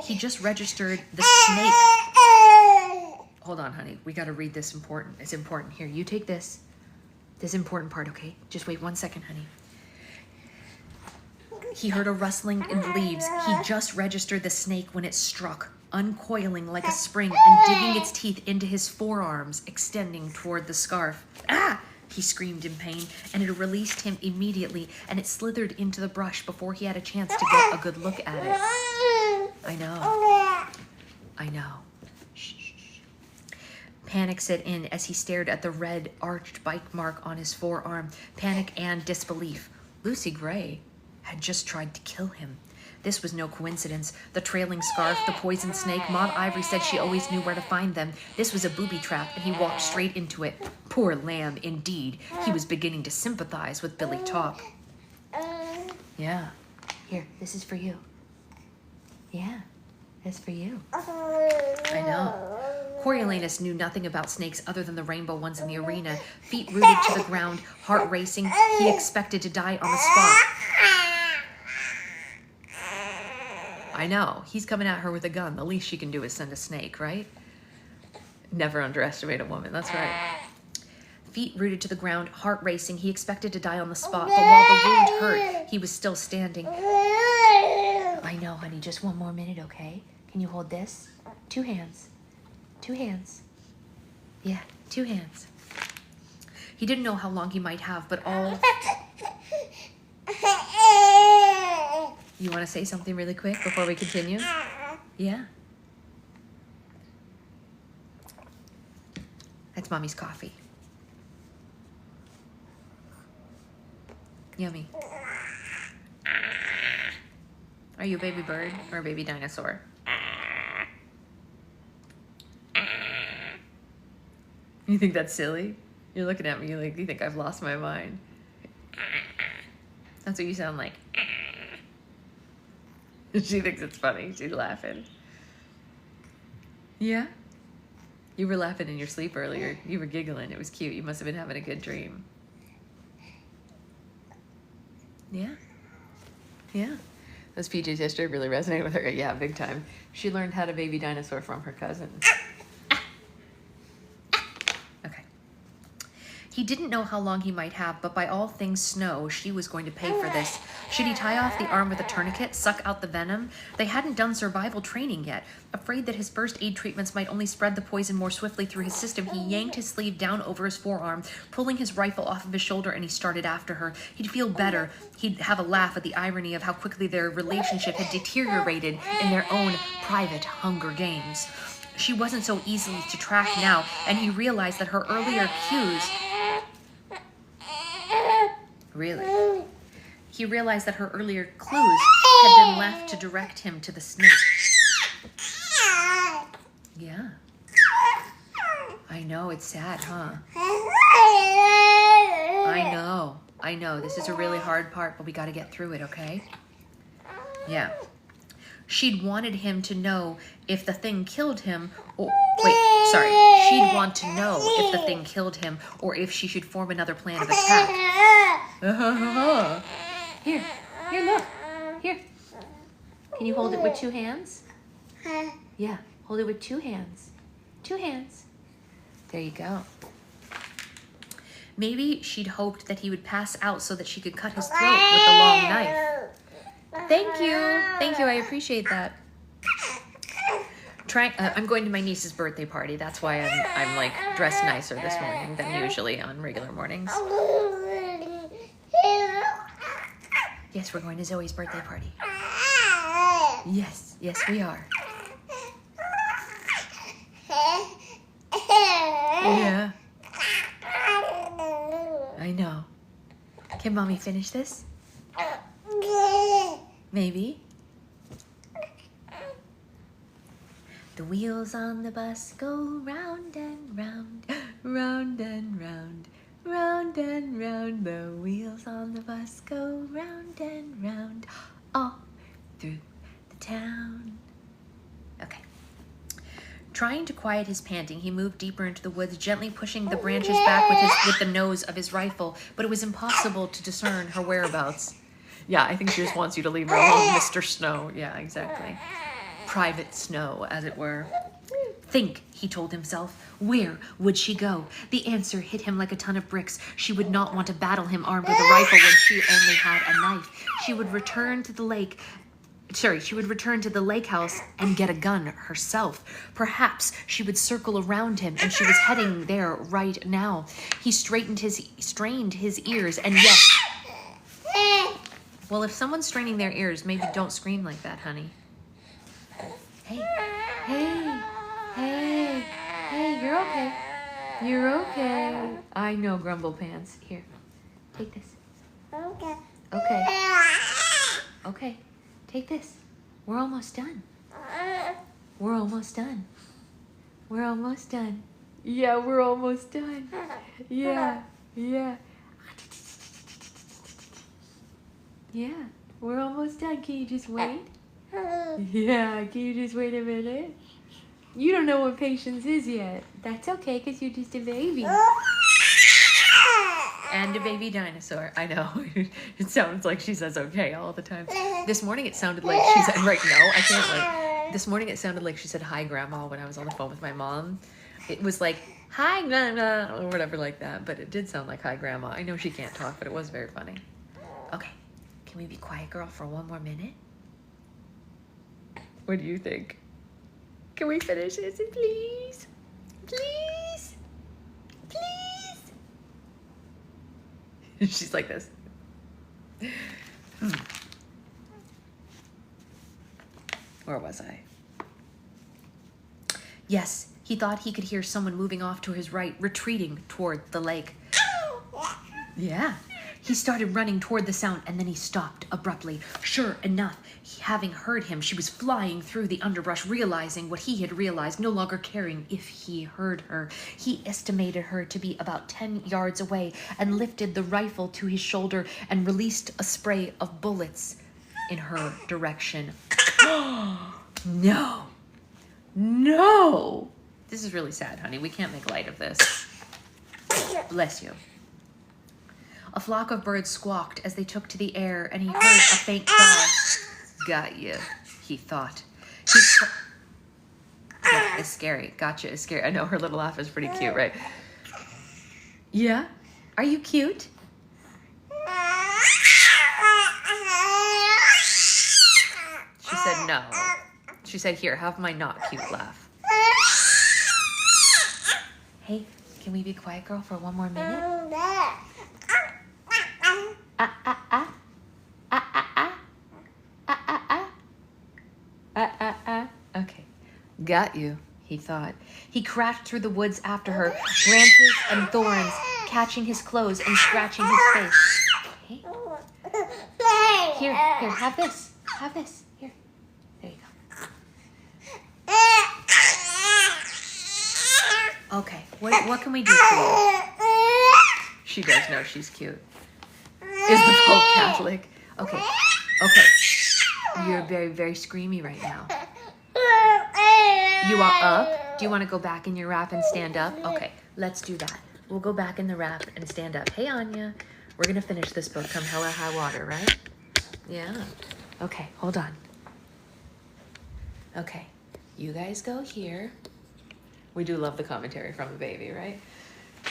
[SPEAKER 3] he just registered the snake. Hold on, honey. We got to read this important. It's important. Here, you take this. This important part, okay? Just wait 1 second, honey. He heard a rustling in the leaves. He just registered the snake when it struck, uncoiling like a spring and digging its teeth into his forearms, extending toward the scarf. "Ah!" he screamed in pain, and it released him immediately, and it slithered into the brush before he had a chance to get a good look at it. I know. Panic set in as he stared at the red, arched bite mark on his forearm. Panic and disbelief. Lucy Gray had just tried to kill him. This was no coincidence. The trailing scarf, the poison snake, Maude Ivory said she always knew where to find them. This was a booby trap, and he walked straight into it. Poor lamb, indeed. He was beginning to sympathize with Billy Top. Yeah. Here, this is for you. Yeah, it's for you. I know. Coriolanus knew nothing about snakes other than the rainbow ones in the arena. Feet rooted to the ground, heart racing, he expected to die on the spot. I know. He's coming at her with a gun. The least she can do is send a snake, right? Never underestimate a woman. That's right. Feet rooted to the ground, heart racing, he expected to die on the spot, but while the wound hurt, he was still standing. I know, honey. Just 1 more minute, okay? Can you hold this? 2 hands. 2 hands. Yeah, 2 hands. He didn't know how long he might have, but all... You want to say something really quick before we continue? Yeah? That's Mommy's coffee. Yummy. Are you a baby bird or a baby dinosaur? You think that's silly? You're looking at me like you think I've lost my mind. That's what you sound like. She thinks it's funny. She's laughing. Yeah? You were laughing in your sleep earlier. You were giggling. It was cute. You must have been having a good dream. Yeah? Yeah. Those PJ's history really resonated with her. Yeah, big time. She learned how to baby dinosaur from her cousin. Okay. He didn't know how long he might have, but by all things snow, she was going to pay for this. Should he tie off the arm with a tourniquet, suck out the venom? They hadn't done survival training yet. Afraid that his first aid treatments might only spread the poison more swiftly through his system, he yanked his sleeve down over his forearm, pulling his rifle off of his shoulder, and he started after her. He'd feel better. He'd have a laugh at the irony of how quickly their relationship had deteriorated in their own private Hunger Games. She wasn't so easily to track now, and he realized that her earlier cues Really? He realized that her earlier clues had been left to direct him to the snake. Yeah. I know, it's sad, huh? I know. This is a really hard part, but we got to get through it, okay? Yeah. She'd wanted him to know if the thing killed him, or she'd want to know if the thing killed him or if she should form another plan of attack. Here, look. Here. Can you hold it with 2 hands? Yeah, hold it with 2 hands. 2 hands. There you go. Maybe she'd hoped that he would pass out so that she could cut his throat with the long knife. Thank you, I appreciate that. I'm going to my niece's birthday party. That's why I'm like dressed nicer this morning than usually on regular mornings. Yes, we're going to Zoe's birthday party. Yes, we are. Yeah. I know. Can mommy finish this? Maybe. The wheels on the bus go round and round, round and round, round and round. The wheels on the bus go round and round, all through the town. Okay. Trying to quiet his panting, he moved deeper into the woods, gently pushing the branches back with the nose of his rifle, but it was impossible to discern her whereabouts. Yeah, I think she just wants you to leave her alone, Mr. Snow. Yeah, exactly. Private Snow, as it were. Think, he told himself. Where would she go? The answer hit him like a ton of bricks. She would not want to battle him armed with a rifle when she only had a knife. She would return to the lake house and get a gun herself. Perhaps she would circle around him, and she was heading there right now. He strained his ears, and yes. Well, if someone's straining their ears, maybe don't scream like that, honey. Hey, you're okay. You're okay. I know, Grumble Pants. Here, take this. Okay, take this. We're almost done. We're almost done. Yeah, we're almost done. Yeah. Yeah, we're almost done. Can you just wait? Yeah, can you just wait a minute? You don't know what patience is yet. That's okay, because you're just a baby. And a baby dinosaur. I know. It sounds like she says okay all the time. This morning it sounded like she said, this morning it sounded like she said hi, Grandma, when I was on the phone with my mom. It was like, hi, Grandma, or whatever like that. But it did sound like hi, Grandma. I know she can't talk, but it was very funny. Okay. Can we be quiet, girl, for 1 more minute? What do you think? Can we finish this, please? Please? She's like this. Where was I? Yes, he thought he could hear someone moving off to his right, retreating toward the lake. Yeah. He started running toward the sound, and then he stopped abruptly. Sure enough, having heard him, she was flying through the underbrush, realizing what he had realized, no longer caring if he heard her. He estimated her to be about 10 yards away and lifted the rifle to his shoulder and released a spray of bullets in her direction. No. This is really sad, honey. We can't make light of this. Bless you. A flock of birds squawked as they took to the air, and he heard a faint cry. Got you, he thought. Yeah, it's scary. Gotcha, it's scary. I know, her little laugh is pretty cute, right? Yeah? Are you cute? She said no. She said, here, have my not cute laugh. Hey, can we be quiet, girl, for 1 more minute? Okay. Got you, he thought. He crashed through the woods after her, branches and thorns catching his clothes and scratching his face. Here, have this. Have this. Here. There you go. Okay, what can we do for you? She does know she's cute. Is the Pope Catholic? Okay. You're very, very screamy right now. You are up? Do you want to go back in your wrap and stand up? Okay, let's do that. We'll go back in the wrap and stand up. Hey, Anya. We're going to finish this book come hell or high water, right? Yeah. Okay, hold on. Okay, you guys go here. We do love the commentary from the baby, right?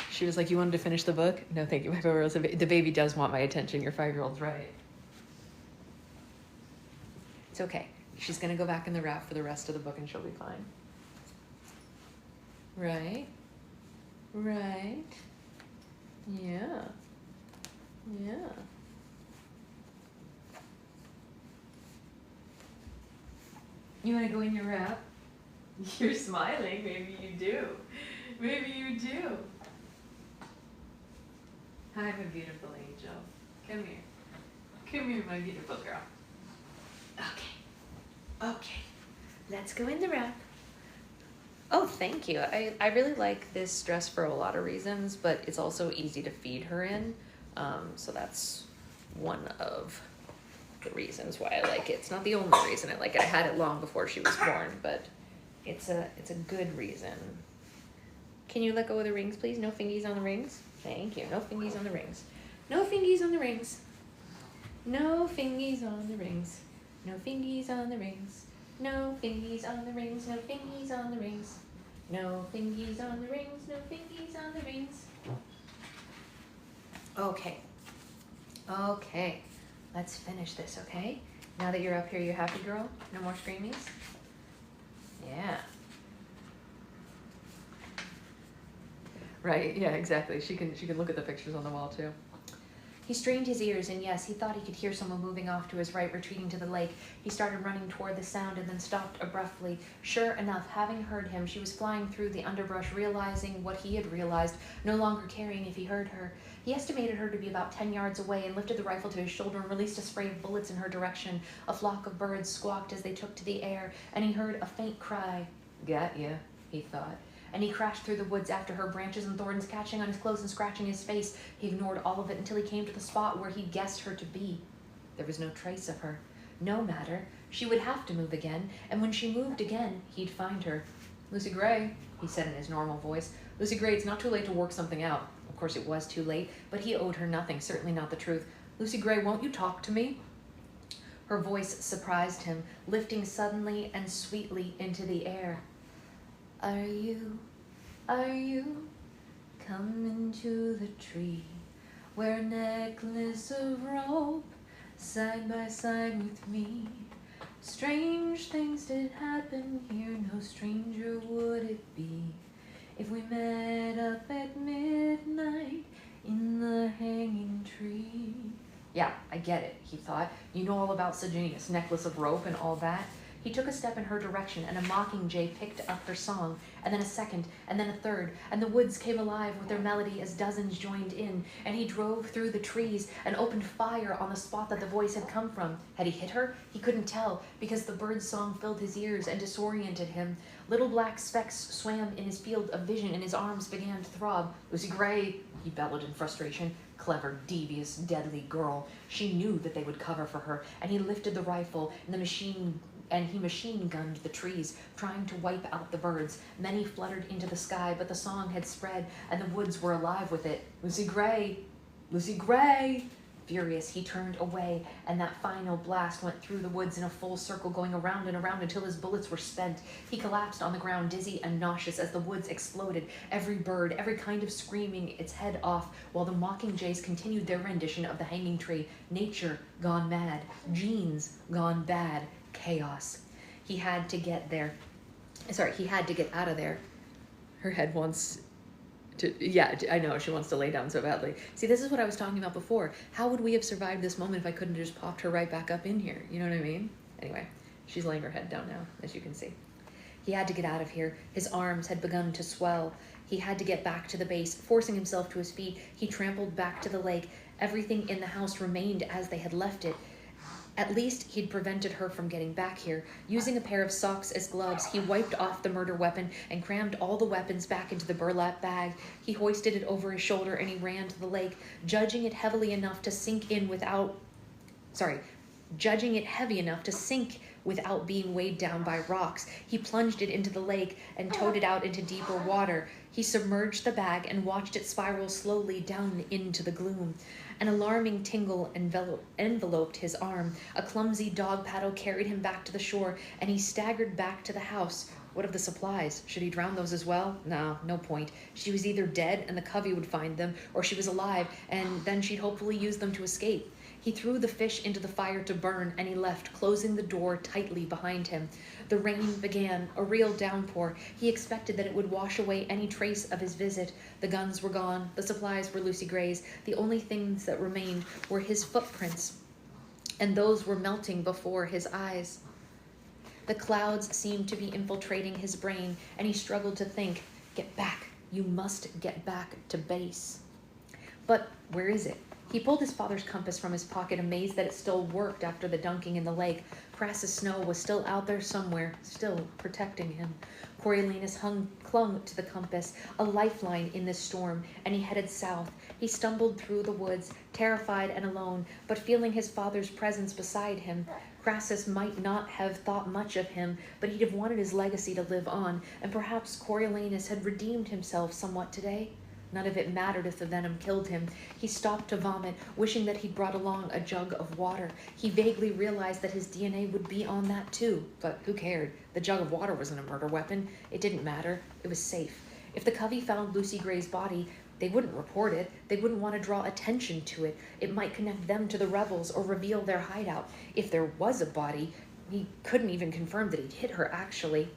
[SPEAKER 3] She was like, you wanted to finish the book? No, thank you. My 5-year-old's the baby does want my attention. Your 5-year-old's right. It's okay. She's going to go back in the wrap for the rest of the book and she'll be fine. Right? Right? Yeah. Yeah. You want to go in your wrap? You're smiling. Maybe you do. Maybe you do. I'm a beautiful angel. Come here. Come here, my beautiful girl. Okay. Let's go in the wrap. Oh, thank you. I really like this dress for a lot of reasons, but it's also easy to feed her in. So that's one of the reasons why I like it. It's not the only reason I like it. I had it long before she was born, but it's a good reason. Can you let go of the rings, please? No fingies on the rings. Thank you. No fingies on the rings. No fingies on the rings. No fingies on the rings. No fingies on the rings. No fingies on the rings. No fingies on the rings. No fingies on the rings. No fingies on the rings. Okay. Okay. Let's finish this, okay? Now that you're up here, you happy, girl? No more screamies? Yeah. Right, yeah, exactly. She can look at the pictures on the wall, too. He strained his ears, and yes, he thought he could hear someone moving off to his right, retreating to the lake. He started running toward the sound and then stopped abruptly. Sure enough, having heard him, she was flying through the underbrush, realizing what he had realized, no longer caring if he heard her. He estimated her to be about 10 yards away and lifted the rifle to his shoulder and released a spray of bullets in her direction. A flock of birds squawked as they took to the air, and he heard a faint cry. Got ya, he thought. And he crashed through the woods after her, branches and thorns catching on his clothes and scratching his face. He ignored all of it until he came to the spot where he'd guessed her to be. There was no trace of her. No matter. She would have to move again, and when she moved again, he'd find her. Lucy Gray, he said in his normal voice. Lucy Gray, it's not too late to work something out. Of course it was too late, but he owed her nothing, certainly not the truth. Lucy Gray, won't you talk to me? Her voice surprised him, lifting suddenly and sweetly into the air. Are you coming to the tree where a necklace of rope side by side with me? Strange things did happen here, no stranger would it be if we met up at midnight in the hanging tree. Yeah, I get it, he thought. You know all about Sejanus, necklace of rope and all that. He took a step in her direction, and a mockingjay picked up her song, and then a second, and then a third, and the woods came alive with their melody as dozens joined in, and he drove through the trees and opened fire on the spot that the voice had come from. Had he hit her? He couldn't tell, because the bird's song filled his ears and disoriented him. Little black specks swam in his field of vision, and his arms began to throb. Lucy Gray, he bellowed in frustration. Clever, devious, deadly girl. She knew that they would cover for her, and he lifted the rifle, and he machine-gunned the trees, trying to wipe out the birds. Many fluttered into the sky, but the song had spread, and the woods were alive with it. Lucy Gray! Lucy Gray! Furious, he turned away, and that final blast went through the woods in a full circle, going around and around until his bullets were spent. He collapsed on the ground, dizzy and nauseous, as the woods exploded, every bird, every kind of screaming its head off, while the mockingjays continued their rendition of the hanging tree. Nature gone mad. Genes gone bad. Chaos. He had to get out of there. Her head wants to, yeah, I know, she wants to lay down so badly. See, this is what I was talking about before. How would we have survived this moment if I couldn't have just popped her right back up in here? You know what I mean? Anyway, she's laying her head down now, as you can see. He had to get out of here. His arms had begun to swell. He had to get back to the base. Forcing himself to his feet, he trampled back to the lake. Everything in the house remained as they had left it. At least he'd prevented her from getting back here. Using a pair of socks as gloves, he wiped off the murder weapon and crammed all the weapons back into the burlap bag. He hoisted it over his shoulder and he ran to the lake, judging it heavy enough to sink without being weighed down by rocks. He plunged it into the lake and towed it out into deeper water. He submerged the bag and watched it spiral slowly down into the gloom. An alarming tingle enveloped his arm. A clumsy dog paddle carried him back to the shore, and he staggered back to the house. What of the supplies? Should he drown those as well? No point. She was either dead and the covey would find them, or she was alive, and then she'd hopefully use them to escape. He threw the fish into the fire to burn, and he left, closing the door tightly behind him. The rain began, a real downpour. He expected that it would wash away any trace of his visit. The guns were gone. The supplies were Lucy Gray's. The only things that remained were his footprints, and those were melting before his eyes. The clouds seemed to be infiltrating his brain, and he struggled to think. Get back. You must get back to base. But where is it? He pulled his father's compass from his pocket, amazed that it still worked after the dunking in the lake. Crassus Snow was still out there somewhere, still protecting him. Coriolanus clung to the compass, a lifeline in this storm, and he headed south. He stumbled through the woods, terrified and alone, but feeling his father's presence beside him. Crassus might not have thought much of him, but he'd have wanted his legacy to live on, and perhaps Coriolanus had redeemed himself somewhat today. None of it mattered if the venom killed him. He stopped to vomit, wishing that he'd brought along a jug of water. He vaguely realized that his DNA would be on that too, but who cared? The jug of water wasn't a murder weapon. It didn't matter. It was safe. If the covey found Lucy Gray's body, they wouldn't report it. They wouldn't want to draw attention to it. It might connect them to the rebels or reveal their hideout. If there was a body, he couldn't even confirm that he'd hit her actually.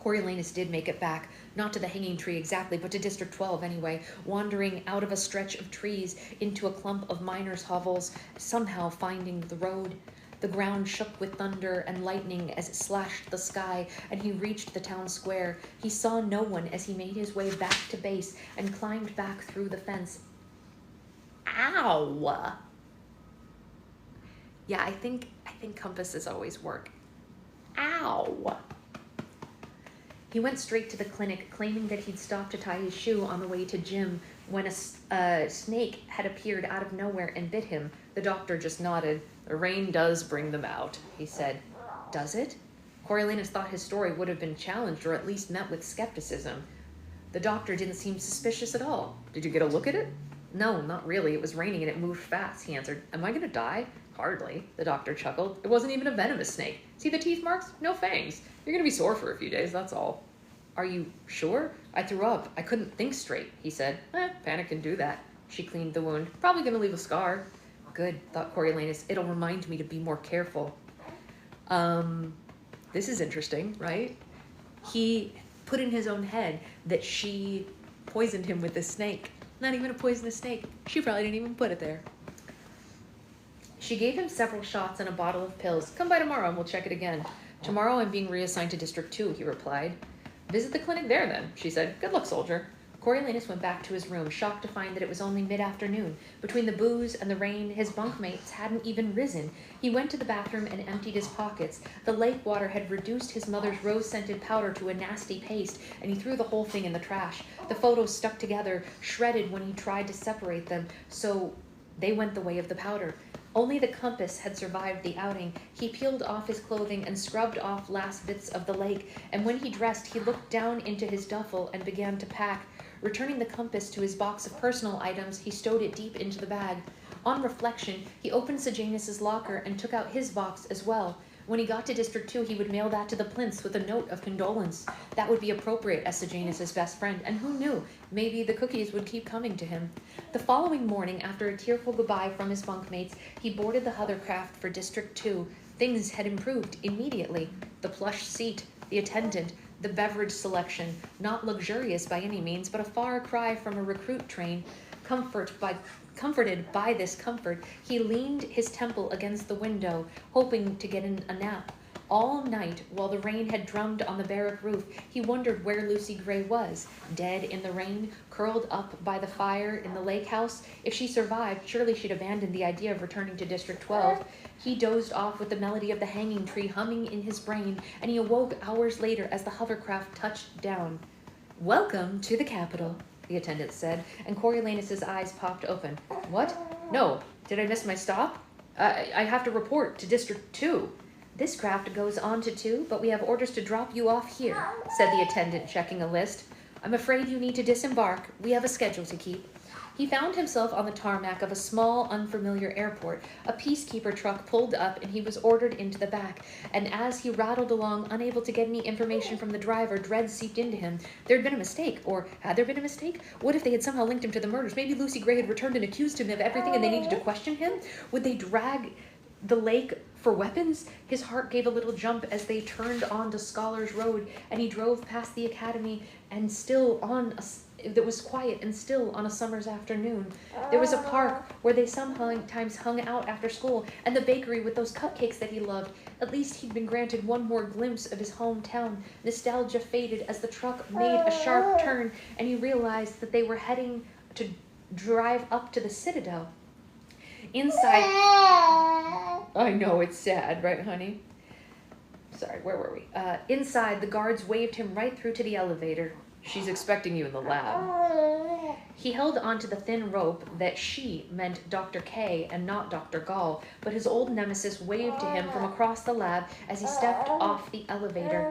[SPEAKER 3] Coriolanus did make it back, not to the hanging tree exactly, but to District 12 anyway, wandering out of a stretch of trees into a clump of miners' hovels, somehow finding the road. The ground shook with thunder and lightning as it slashed the sky, and he reached the town square. He saw no one as he made his way back to base and climbed back through the fence. Ow! Yeah, I think compasses always work. Ow! He went straight to the clinic, claiming that he'd stopped to tie his shoe on the way to gym when a snake had appeared out of nowhere and bit him. The doctor just nodded. The rain does bring them out, he said. Does it? Coriolanus thought his story would have been challenged or at least met with skepticism. The doctor didn't seem suspicious at all. Did you get a look at it? No, not really. It was raining and it moved fast, he answered. Am I going to die? Hardly, the doctor chuckled. It wasn't even a venomous snake. See the teeth marks? No fangs. You're going to be sore for a few days, that's all. Are you sure? I threw up. I couldn't think straight, he said. Panic can do that. She cleaned the wound. Probably going to leave a scar. Good, thought Coriolanus. It'll remind me to be more careful. This is interesting, right? He put in his own head that she poisoned him with this snake. Not even a poisonous snake. She probably didn't even put it there. She gave him several shots and a bottle of pills. Come by tomorrow and we'll check it again. Tomorrow I'm being reassigned to District 2, he replied. Visit the clinic there then, she said. Good luck, soldier. Coriolanus went back to his room, shocked to find that it was only mid-afternoon. Between the booze and the rain, his bunkmates hadn't even risen. He went to the bathroom and emptied his pockets. The lake water had reduced his mother's rose-scented powder to a nasty paste, and he threw the whole thing in the trash. The photos stuck together, shredded when he tried to separate them, so they went the way of the powder. Only the compass had survived the outing. He peeled off his clothing and scrubbed off last bits of the lake, and when he dressed, he looked down into his duffel and began to pack. Returning the compass to his box of personal items, he stowed it deep into the bag. On reflection, he opened Sejanus's locker and took out his box as well. When he got to District 2, he would mail that to the Plinths with a note of condolence. That would be appropriate as Sejanus's best friend, and who knew, maybe the cookies would keep coming to him. The following morning, after a tearful goodbye from his bunkmates, he boarded the hovercraft for District 2. Things had improved immediately. The plush seat, the attendant, the beverage selection, not luxurious by any means, but a far cry from a recruit train. Comforted by this comfort, he leaned his temple against the window, hoping to get in a nap. All night, while the rain had drummed on the barrack roof, he wondered where Lucy Gray was. Dead in the rain, curled up by the fire in the lake house. If she survived, surely she'd abandoned the idea of returning to District 12. He dozed off with the melody of the hanging tree humming in his brain, and he awoke hours later as the hovercraft touched down. "Welcome to the Capitol," the attendant said, and Coriolanus's eyes popped open. "What? No. Did I miss my stop? I have to report to District 2. "This craft goes on to 2, but we have orders to drop you off here," said the attendant, checking a list. "I'm afraid you need to disembark. We have a schedule to keep." He found himself on the tarmac of a small, unfamiliar airport. A peacekeeper truck pulled up, and he was ordered into the back. And as he rattled along, unable to get any information from the driver, dread seeped into him. There had been a mistake. Or had there been a mistake? What if they had somehow linked him to the murders? Maybe Lucy Gray had returned and accused him of everything, and they needed to question him? Would they drag the lake for weapons? His heart gave a little jump as they turned onto Scholars Road, and he drove past the academy, and that was quiet and still on a summer's afternoon. There was a park where they sometimes hung out after school, and the bakery with those cupcakes that he loved. At least he'd been granted one more glimpse of his hometown. Nostalgia faded as the truck made a sharp turn, and he realized that they were heading to drive up to the Citadel. Inside... I know, it's sad, right, honey? Sorry, where were we? Inside, the guards waved him right through to the elevator. "She's expecting you in the lab." He held onto the thin rope that she meant Dr. K and not Dr. Gall, but his old nemesis waved to him from across the lab as he stepped off the elevator.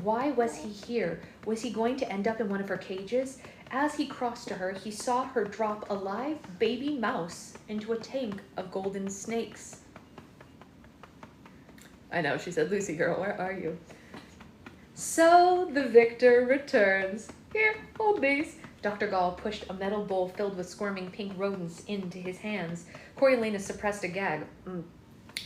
[SPEAKER 3] Why was he here? Was he going to end up in one of her cages? As he crossed to her, he saw her drop a live baby mouse into a tank of golden snakes. I know, she said, "Lucy girl, where are you?" "So the victor returns. Here, hold these." Dr. Gall pushed a metal bowl filled with squirming pink rodents into his hands. Coriolanus suppressed a gag.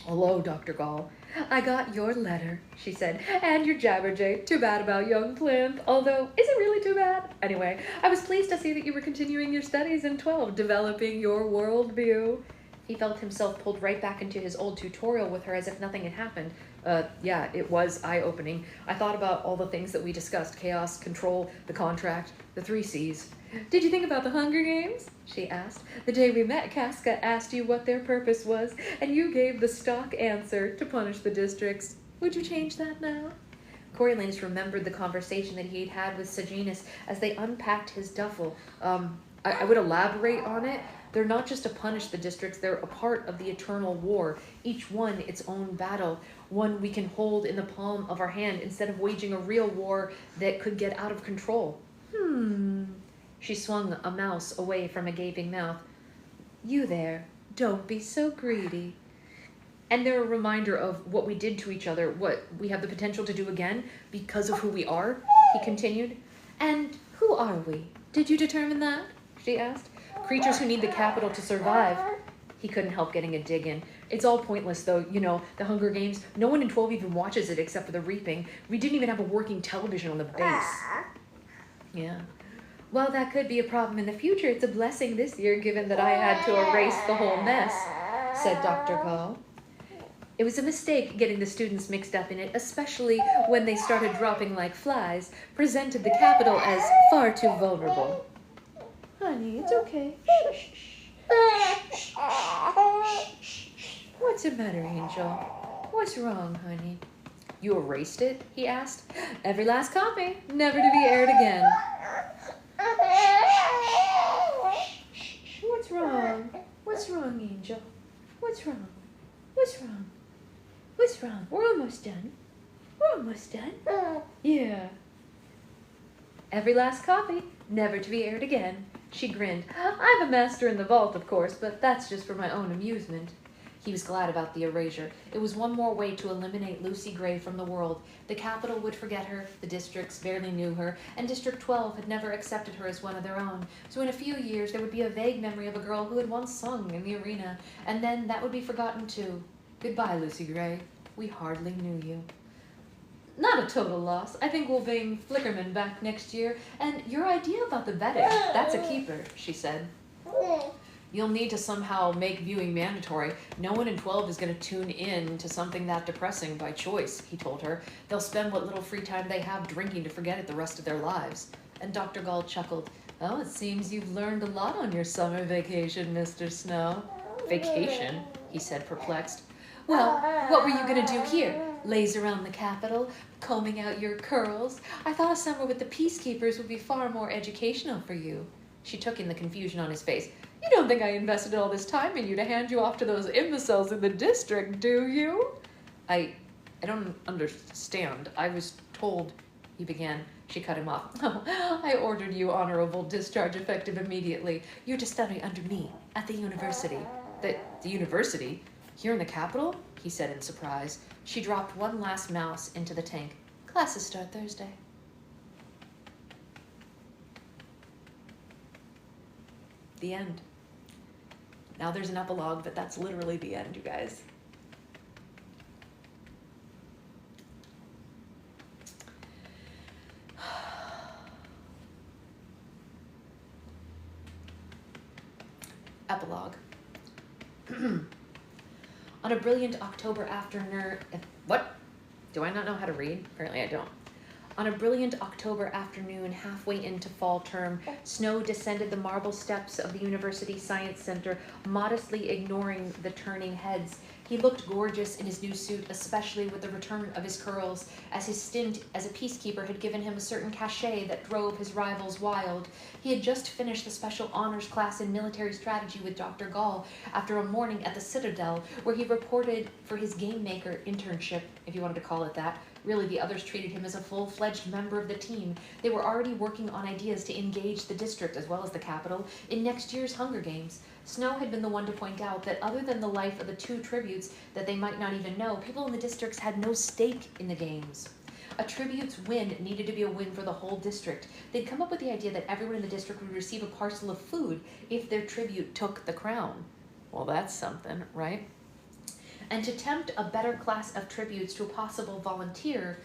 [SPEAKER 3] "Hello, Dr. Gall." "I got your letter," she said, "and your jabberjay. Too bad about young Plinth, although, is it really too bad? Anyway, I was pleased to see that you were continuing your studies in 12, developing your worldview." He felt himself pulled right back into his old tutorial with her as if nothing had happened. Yeah, it was eye-opening. I thought about all the things that we discussed: chaos, control, the contract, the 3 C's. "Did you think about the Hunger Games?" she asked. "The day we met, Casca asked you what their purpose was, and you gave the stock answer: to punish the districts. Would you change that now?" Coriolanus remembered the conversation that he had had with Sejanus as they unpacked his duffel. I would elaborate on it. They're not just to punish the districts, they're a part of the eternal war, each one its own battle, one we can hold in the palm of our hand instead of waging a real war that could get out of control. She swung a mouse away from a gaping mouth. "You there, don't be so greedy." And they're a reminder of what we did to each other, what we have the potential to do again because of who we are, he continued. "And who are we? Did you determine that?" she asked. "Creatures who need the capital to survive." He couldn't help getting a dig in. "It's all pointless, though. You know, the Hunger Games, no one in 12 even watches it except for the reaping. We didn't even have a working television on the base." "Yeah. Well, that could be a problem in the future. It's a blessing this year, given that I had to erase the whole mess," said Dr. Gall. "It was a mistake getting the students mixed up in it, especially when they started dropping like flies, presented the capital as far too vulnerable." "Honey, it's okay. Shh, shh, shh. What's the matter, Angel? What's wrong, honey?" "You erased it?" he asked. "Every last copy, never to be aired again." Shh. What's wrong? What's wrong, Angel? What's wrong? What's wrong? What's wrong? We're almost done. We're almost done. Yeah. "Every last copy, never to be aired again." She grinned. "I'm a master in the vault, of course, but that's just for my own amusement." He was glad about the erasure. It was one more way to eliminate Lucy Gray from the world. The capital would forget her, the districts barely knew her, and District 12 had never accepted her as one of their own. So in a few years, there would be a vague memory of a girl who had once sung in the arena, and then that would be forgotten too. Goodbye, Lucy Gray. We hardly knew you. "Not a total loss. I think we'll bring Flickerman back next year. And your idea about the betting, that's a keeper," she said. You'll need to somehow make viewing mandatory. No one in 12 is going to tune in to something that depressing by choice, he told her. They'll spend what little free time they have drinking to forget it the rest of their lives. And Dr. Gall chuckled. Oh, it seems you've learned a lot on your summer vacation, Mr. Snow. Vacation, he said, perplexed. Well, what were you going to do here? Laze around the Capitol, combing out your curls? I thought a summer with the Peacekeepers would be far more educational for you. She took in the confusion on his face. You don't think I invested all this time in you to hand you off to those imbeciles in the district, do you? I don't understand. I was told, he began. She cut him off. Oh, I ordered you honorable discharge effective immediately. You're to study under me at the university. The university? Here in the Capitol? He said in surprise. She dropped one last mouse into the tank. Classes start Thursday. The end. Now there's an epilogue, but that's literally the end, you guys. Epilogue. On a brilliant October afternoon... What? Do I not know how to read? Apparently I don't. On a brilliant October afternoon, halfway into fall term, Snow descended the marble steps of the University Science Center, modestly ignoring the turning heads. He looked gorgeous in his new suit, especially with the return of his curls, as his stint as a peacekeeper had given him a certain cachet that drove his rivals wild. He had just finished the special honors class in military strategy with Dr. Gall after a morning at the Citadel, where he reported for his game maker internship, if you wanted to call it that. Really, the others treated him as a full-fledged member of the team. They were already working on ideas to engage the district, as well as the Capitol, in next year's Hunger Games. Snow had been the one to point out that other than the life of the two tributes that they might not even know, people in the districts had no stake in the games. A tribute's win needed to be a win for the whole district. They'd come up with the idea that everyone in the district would receive a parcel of food if their tribute took the crown. Well, that's something, right? And to tempt a better class of tributes to possibly volunteer,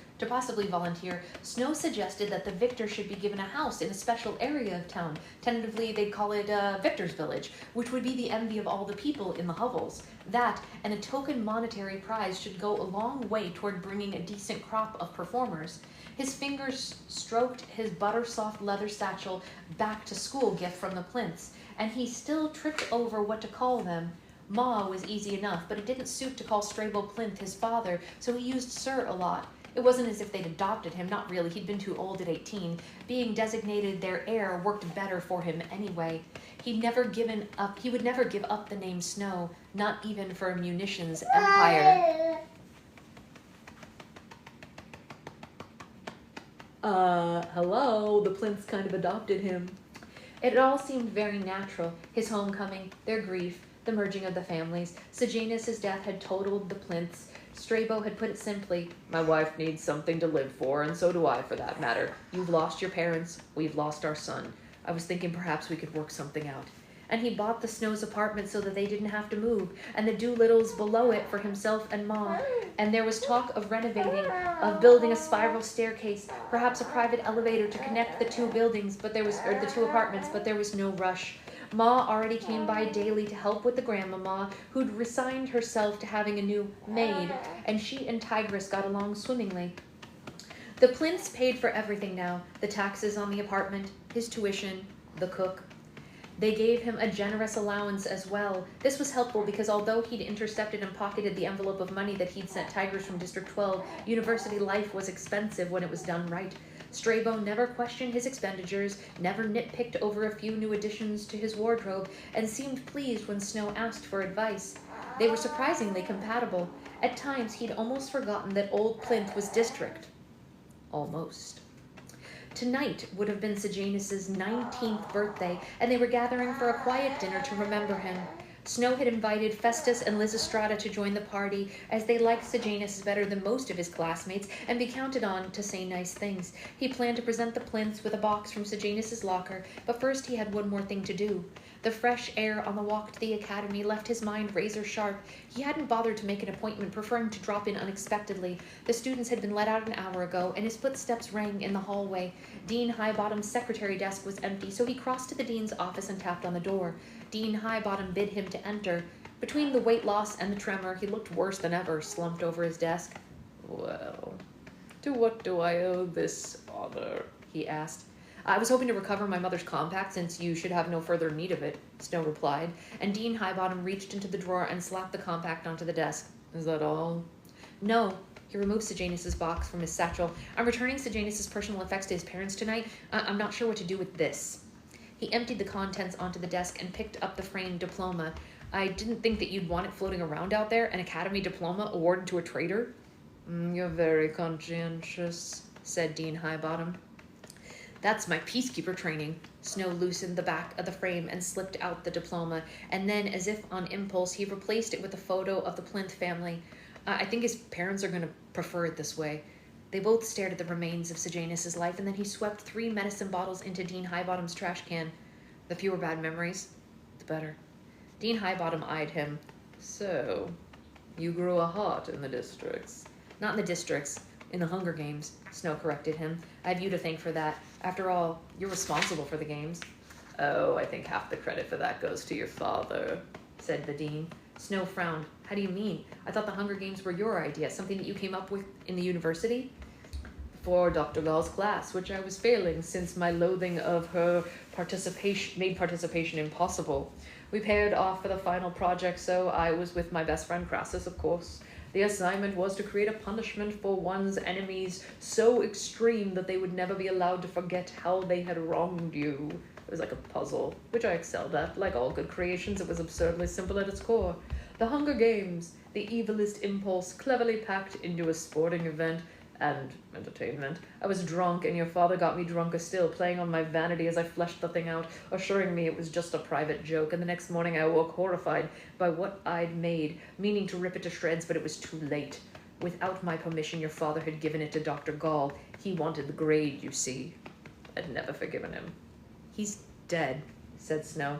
[SPEAKER 3] Snow suggested that the victor should be given a house in a special area of town. Tentatively, they'd call it Victor's Village, which would be the envy of all the people in the hovels. That, and a token monetary prize, should go a long way toward bringing a decent crop of performers. His fingers stroked his butter-soft leather satchel back-to-school gift from the Plinths, and he still tripped over what to call them. Ma was easy enough, but it didn't suit to call Strabo Plinth his father, so he used Sir a lot. It wasn't as if they'd adopted him, not really, he'd been too old at 18. Being designated their heir worked better for him anyway. He would never give up the name Snow, not even for a munitions empire. Hello, the Plinths kind of adopted him. It all seemed very natural, his homecoming, their grief, the merging of the families. Sejanus' death had totaled the Plinths. Strabo had put it simply, my wife needs something to live for, and so do I, for that matter. You've lost your parents, we've lost our son. I was thinking perhaps we could work something out. And he bought the Snows' apartment so that they didn't have to move, and the Doolittles below it for himself and Ma. And there was talk of renovating, of building a spiral staircase, perhaps a private elevator to connect the two buildings, the two apartments, but there was no rush. Ma already came by daily to help with the grandmama, who'd resigned herself to having a new maid, and she and Tigress got along swimmingly. The Plinths paid for everything now, the taxes on the apartment, his tuition, the cook. They gave him a generous allowance as well. This was helpful because although he'd intercepted and pocketed the envelope of money that he'd sent Tigress from District 12, university life was expensive when it was done right. Strabo never questioned his expenditures, never nitpicked over a few new additions to his wardrobe, and seemed pleased when Snow asked for advice. They were surprisingly compatible. At times, he'd almost forgotten that old Plinth was district. Almost. Tonight would have been Sejanus' 19th birthday, and they were gathering for a quiet dinner to remember him. Snow had invited Festus and Lysistrata to join the party, as they liked Sejanus better than most of his classmates and be counted on to say nice things. He planned to present the Plinths with a box from Sejanus' locker, but first he had one more thing to do. The fresh air on the walk to the academy left his mind razor sharp. He hadn't bothered to make an appointment, preferring to drop in unexpectedly. The students had been let out an hour ago, and his footsteps rang in the hallway. Dean Highbottom's secretary desk was empty, so he crossed to the dean's office and tapped on the door. Dean Highbottom bid him to enter. Between the weight loss and the tremor, he looked worse than ever, slumped over his desk. "Well, to what do I owe this honor?" he asked. "I was hoping to recover my mother's compact, since you should have no further need of it," Snow replied, and Dean Highbottom reached into the drawer and slapped the compact onto the desk. "Is that all?" "No." He removed Sejanus's box from his satchel. "I'm returning Sejanus's personal effects to his parents tonight. I'm not sure what to do with this." He emptied the contents onto the desk and picked up the framed diploma. "I didn't think that you'd want it floating around out there, an academy diploma awarded to a traitor." "You're very conscientious," said Dean Highbottom. "That's my peacekeeper training." Snow loosened the back of the frame and slipped out the diploma, and then, as if on impulse, he replaced it with a photo of the Plinth family. "I think his parents are going to prefer it this way." They both stared at the remains of Sejanus's life, and then he swept 3 medicine bottles into Dean Highbottom's trash can. "The fewer bad memories, the better." Dean Highbottom eyed him. "So, you grew a heart in the districts." "Not in the districts, in the Hunger Games," Snow corrected him. "I have you to thank for that. After all, you're responsible for the games." "Oh, I think half the credit for that goes to your father," said the dean. Snow frowned. "How do you mean? I thought the Hunger Games were your idea, something that you came up with in the university?" "For Dr. Gall's class, which I was failing since my loathing of her made participation impossible. We paired off for the final project, so I was with my best friend Crassus, of course. The assignment was to create a punishment for one's enemies so extreme that they would never be allowed to forget how they had wronged you. It was like a puzzle, which I excelled at. Like all good creations, it was absurdly simple at its core. The Hunger Games, the evilest impulse cleverly packed into a sporting event and entertainment. I was drunk, and your father got me drunker still, playing on my vanity as I fleshed the thing out, assuring me it was just a private joke, and the next morning I awoke horrified by what I'd made, meaning to rip it to shreds, but it was too late. Without my permission, your father had given it to Dr. Gall. He wanted the grade, you see. I'd never forgiven him." "He's dead," said Snow.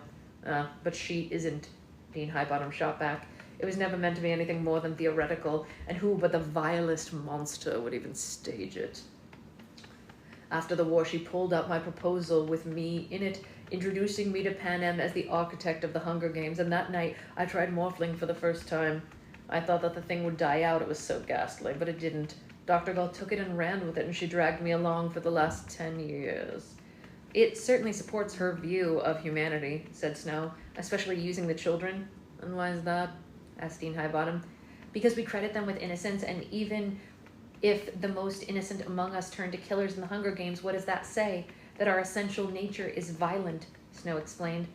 [SPEAKER 3] But she isn't," Dean Highbottom shot back. "It was never meant to be anything more than theoretical, and who but the vilest monster would even stage it? After the war, she pulled out my proposal with me in it, introducing me to Panem as the architect of the Hunger Games, and that night I tried morphling for the first time. I thought that the thing would die out, it was so ghastly, but it didn't. Dr. Gall took it and ran with it, and she dragged me along for the last 10 years. "It certainly supports her view of humanity," said Snow, "especially using the children." "And why is that?" asked Dean Highbottom. "Because we credit them with innocence, and even if the most innocent among us turn to killers in the Hunger Games, what does that say? That our essential nature is violent," Snow explained.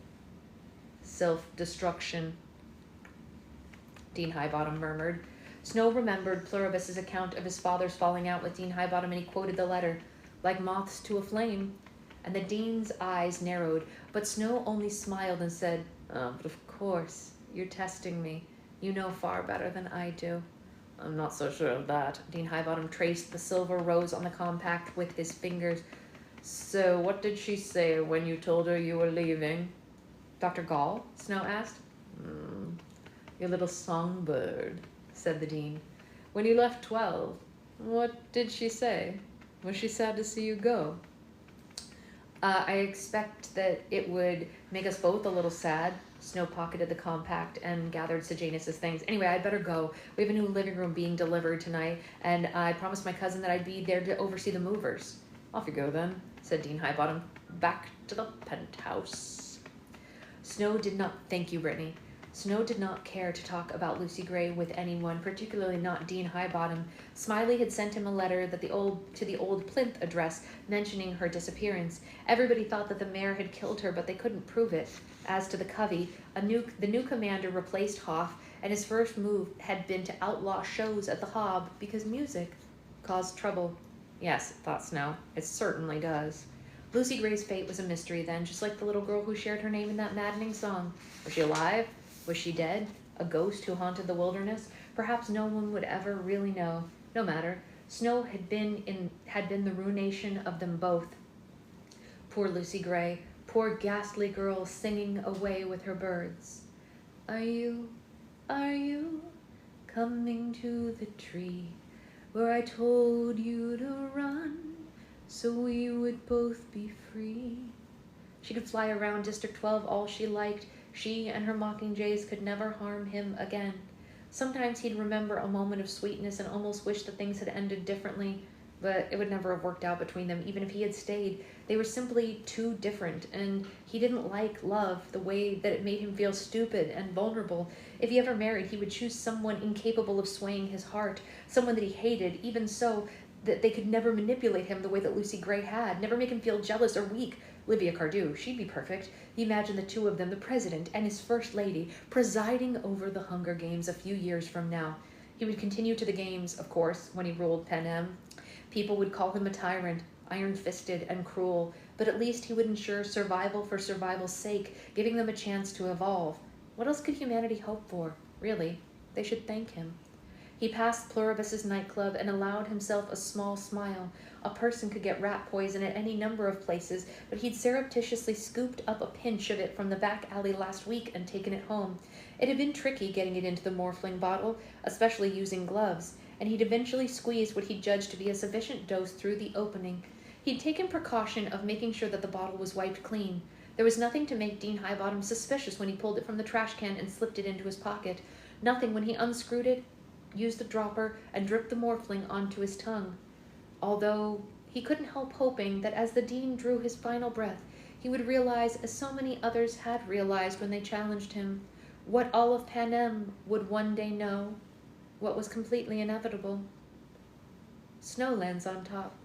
[SPEAKER 3] "Self-destruction," Dean Highbottom murmured. Snow remembered Pluribus's account of his father's falling out with Dean Highbottom, and he quoted the letter, "Like moths to a flame," and the dean's eyes narrowed, but Snow only smiled and said, "But of course, you're testing me. You know far better than I do." "I'm not so sure of that." Dean Highbottom traced the silver rose on the compact with his fingers. "So what did she say when you told her you were leaving?" "Dr. Gall?" Snow asked. "Your little songbird," said the dean. "When you left 12, what did she say? Was she sad to see you go?" I expect that it would make us both a little sad." Snow pocketed the compact and gathered Sejanus's things. "Anyway, I'd better go. We have a new living room being delivered tonight, and I promised my cousin that I'd be there to oversee the movers." "Off you go, then," said Dean Highbottom. "Back to the penthouse." Snow did not thank you, Brittany. Snow did not care to talk about Lucy Gray with anyone, particularly not Dean Highbottom. Smiley had sent him a letter to the old Plinth address mentioning her disappearance. Everybody thought that the mayor had killed her, but they couldn't prove it. As to the covey, the new commander replaced Hoff, and his first move had been to outlaw shows at the Hob because music caused trouble. Yes, thought Snow, it certainly does. Lucy Gray's fate was a mystery then, just like the little girl who shared her name in that maddening song. Was she alive? Was she dead? A ghost who haunted the wilderness? Perhaps no one would ever really know. No matter. Snow had been the ruination of them both. Poor Lucy Gray. Poor ghastly girl singing away with her birds. Are you coming to the tree where I told you to run so we would both be free? She could fly around District 12 all she liked. She and her mockingjays could never harm him again. Sometimes he'd remember a moment of sweetness and almost wish that things had ended differently, but it would never have worked out between them, even if he had stayed. They were simply too different, and he didn't like love the way that it made him feel stupid and vulnerable. If he ever married, he would choose someone incapable of swaying his heart, someone that he hated, even so that they could never manipulate him the way that Lucy Gray had, never make him feel jealous or weak. Livia Cardew, she'd be perfect. He imagined the two of them, the president and his first lady, presiding over the Hunger Games a few years from now. He would continue to the games, of course, when he ruled Panem. People would call him a tyrant, iron-fisted and cruel, but at least he would ensure survival for survival's sake, giving them a chance to evolve. What else could humanity hope for? Really, they should thank him. He passed Pluribus's nightclub and allowed himself a small smile. A person could get rat poison at any number of places, but he'd surreptitiously scooped up a pinch of it from the back alley last week and taken it home. It had been tricky getting it into the Morphling bottle, especially using gloves, and he'd eventually squeezed what he judged to be a sufficient dose through the opening. He'd taken precaution of making sure that the bottle was wiped clean. There was nothing to make Dean Highbottom suspicious when he pulled it from the trash can and slipped it into his pocket. Nothing when he unscrewed it, used the dropper, and dripped the Morphling onto his tongue. Although he couldn't help hoping that as the Dean drew his final breath, he would realize, as so many others had realized when they challenged him, what all of Panem would one day know, what was completely inevitable. Snow lands on top.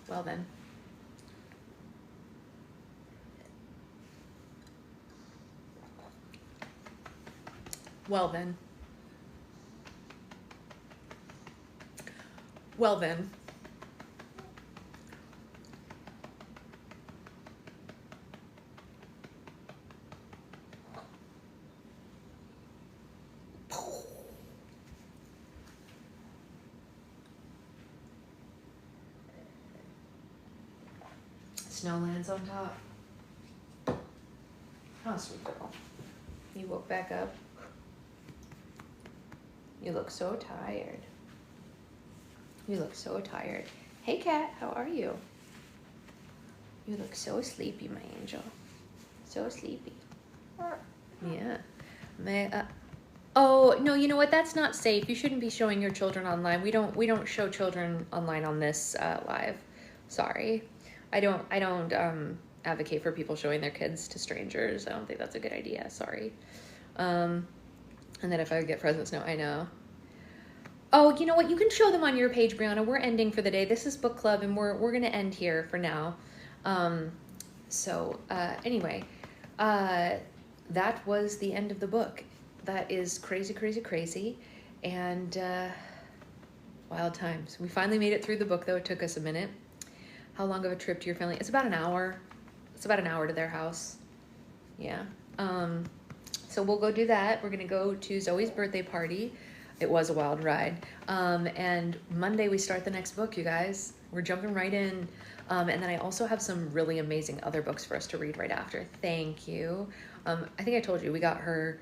[SPEAKER 3] Well then. Well then. Well then. Snow lands on top. Oh, sweet girl. You woke back up. You look so tired. You look so tired. Hey, cat, how are you? You look so sleepy, my angel. So sleepy. Yeah. Oh, no, you know what? That's not safe. You shouldn't be showing your children online. We don't show children online on this live. Sorry. I don't advocate for people showing their kids to strangers. I don't think that's a good idea. Sorry. And then if I get presents, no, I know. Oh, you know what? You can show them on your page, Brianna. We're ending for the day. This is book club, and we're gonna end here for now. Anyway, that was the end of the book. That is crazy, crazy, crazy, and wild times. We finally made it through the book, though. It took us a minute. How long of a trip to your family? It's about an hour. It's about an hour to their house. Yeah. So we'll go do that. We're gonna go to Zoe's birthday party. It was a wild ride. And Monday we start the next book, you guys. We're jumping right in. And then I also have some really amazing other books for us to read right after. Thank you. I think I told you we got her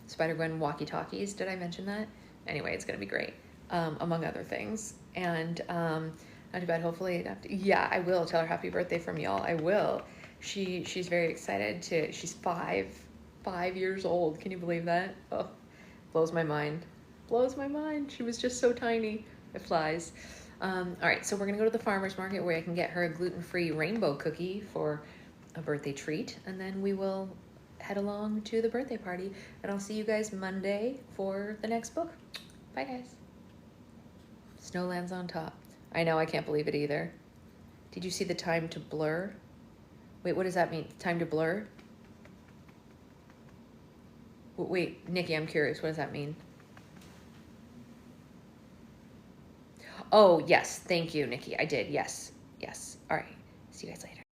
[SPEAKER 3] Spider-Gwen walkie-talkies. Did I mention that? Anyway, it's gonna be great, among other things. And not too bad. Hopefully, yeah, I will tell her happy birthday from y'all. I will. She's very excited to. She's 5 years old. Can you believe that? Oh, blows my mind. Blows my mind. She was just so tiny. It flies. All right, so we're gonna go to the farmer's market where I can get her a gluten-free rainbow cookie for a birthday treat, and then we will head along to the birthday party. And I'll see you guys Monday for the next book. Bye, guys. Snow lands on top. I know, I can't believe it either. Did you see the time to blur? Wait, what does that mean? Time to blur? Wait, Nikki, I'm curious. What does that mean? Oh, yes. Thank you, Nikki. I did. Yes. Yes. All right. See you guys later.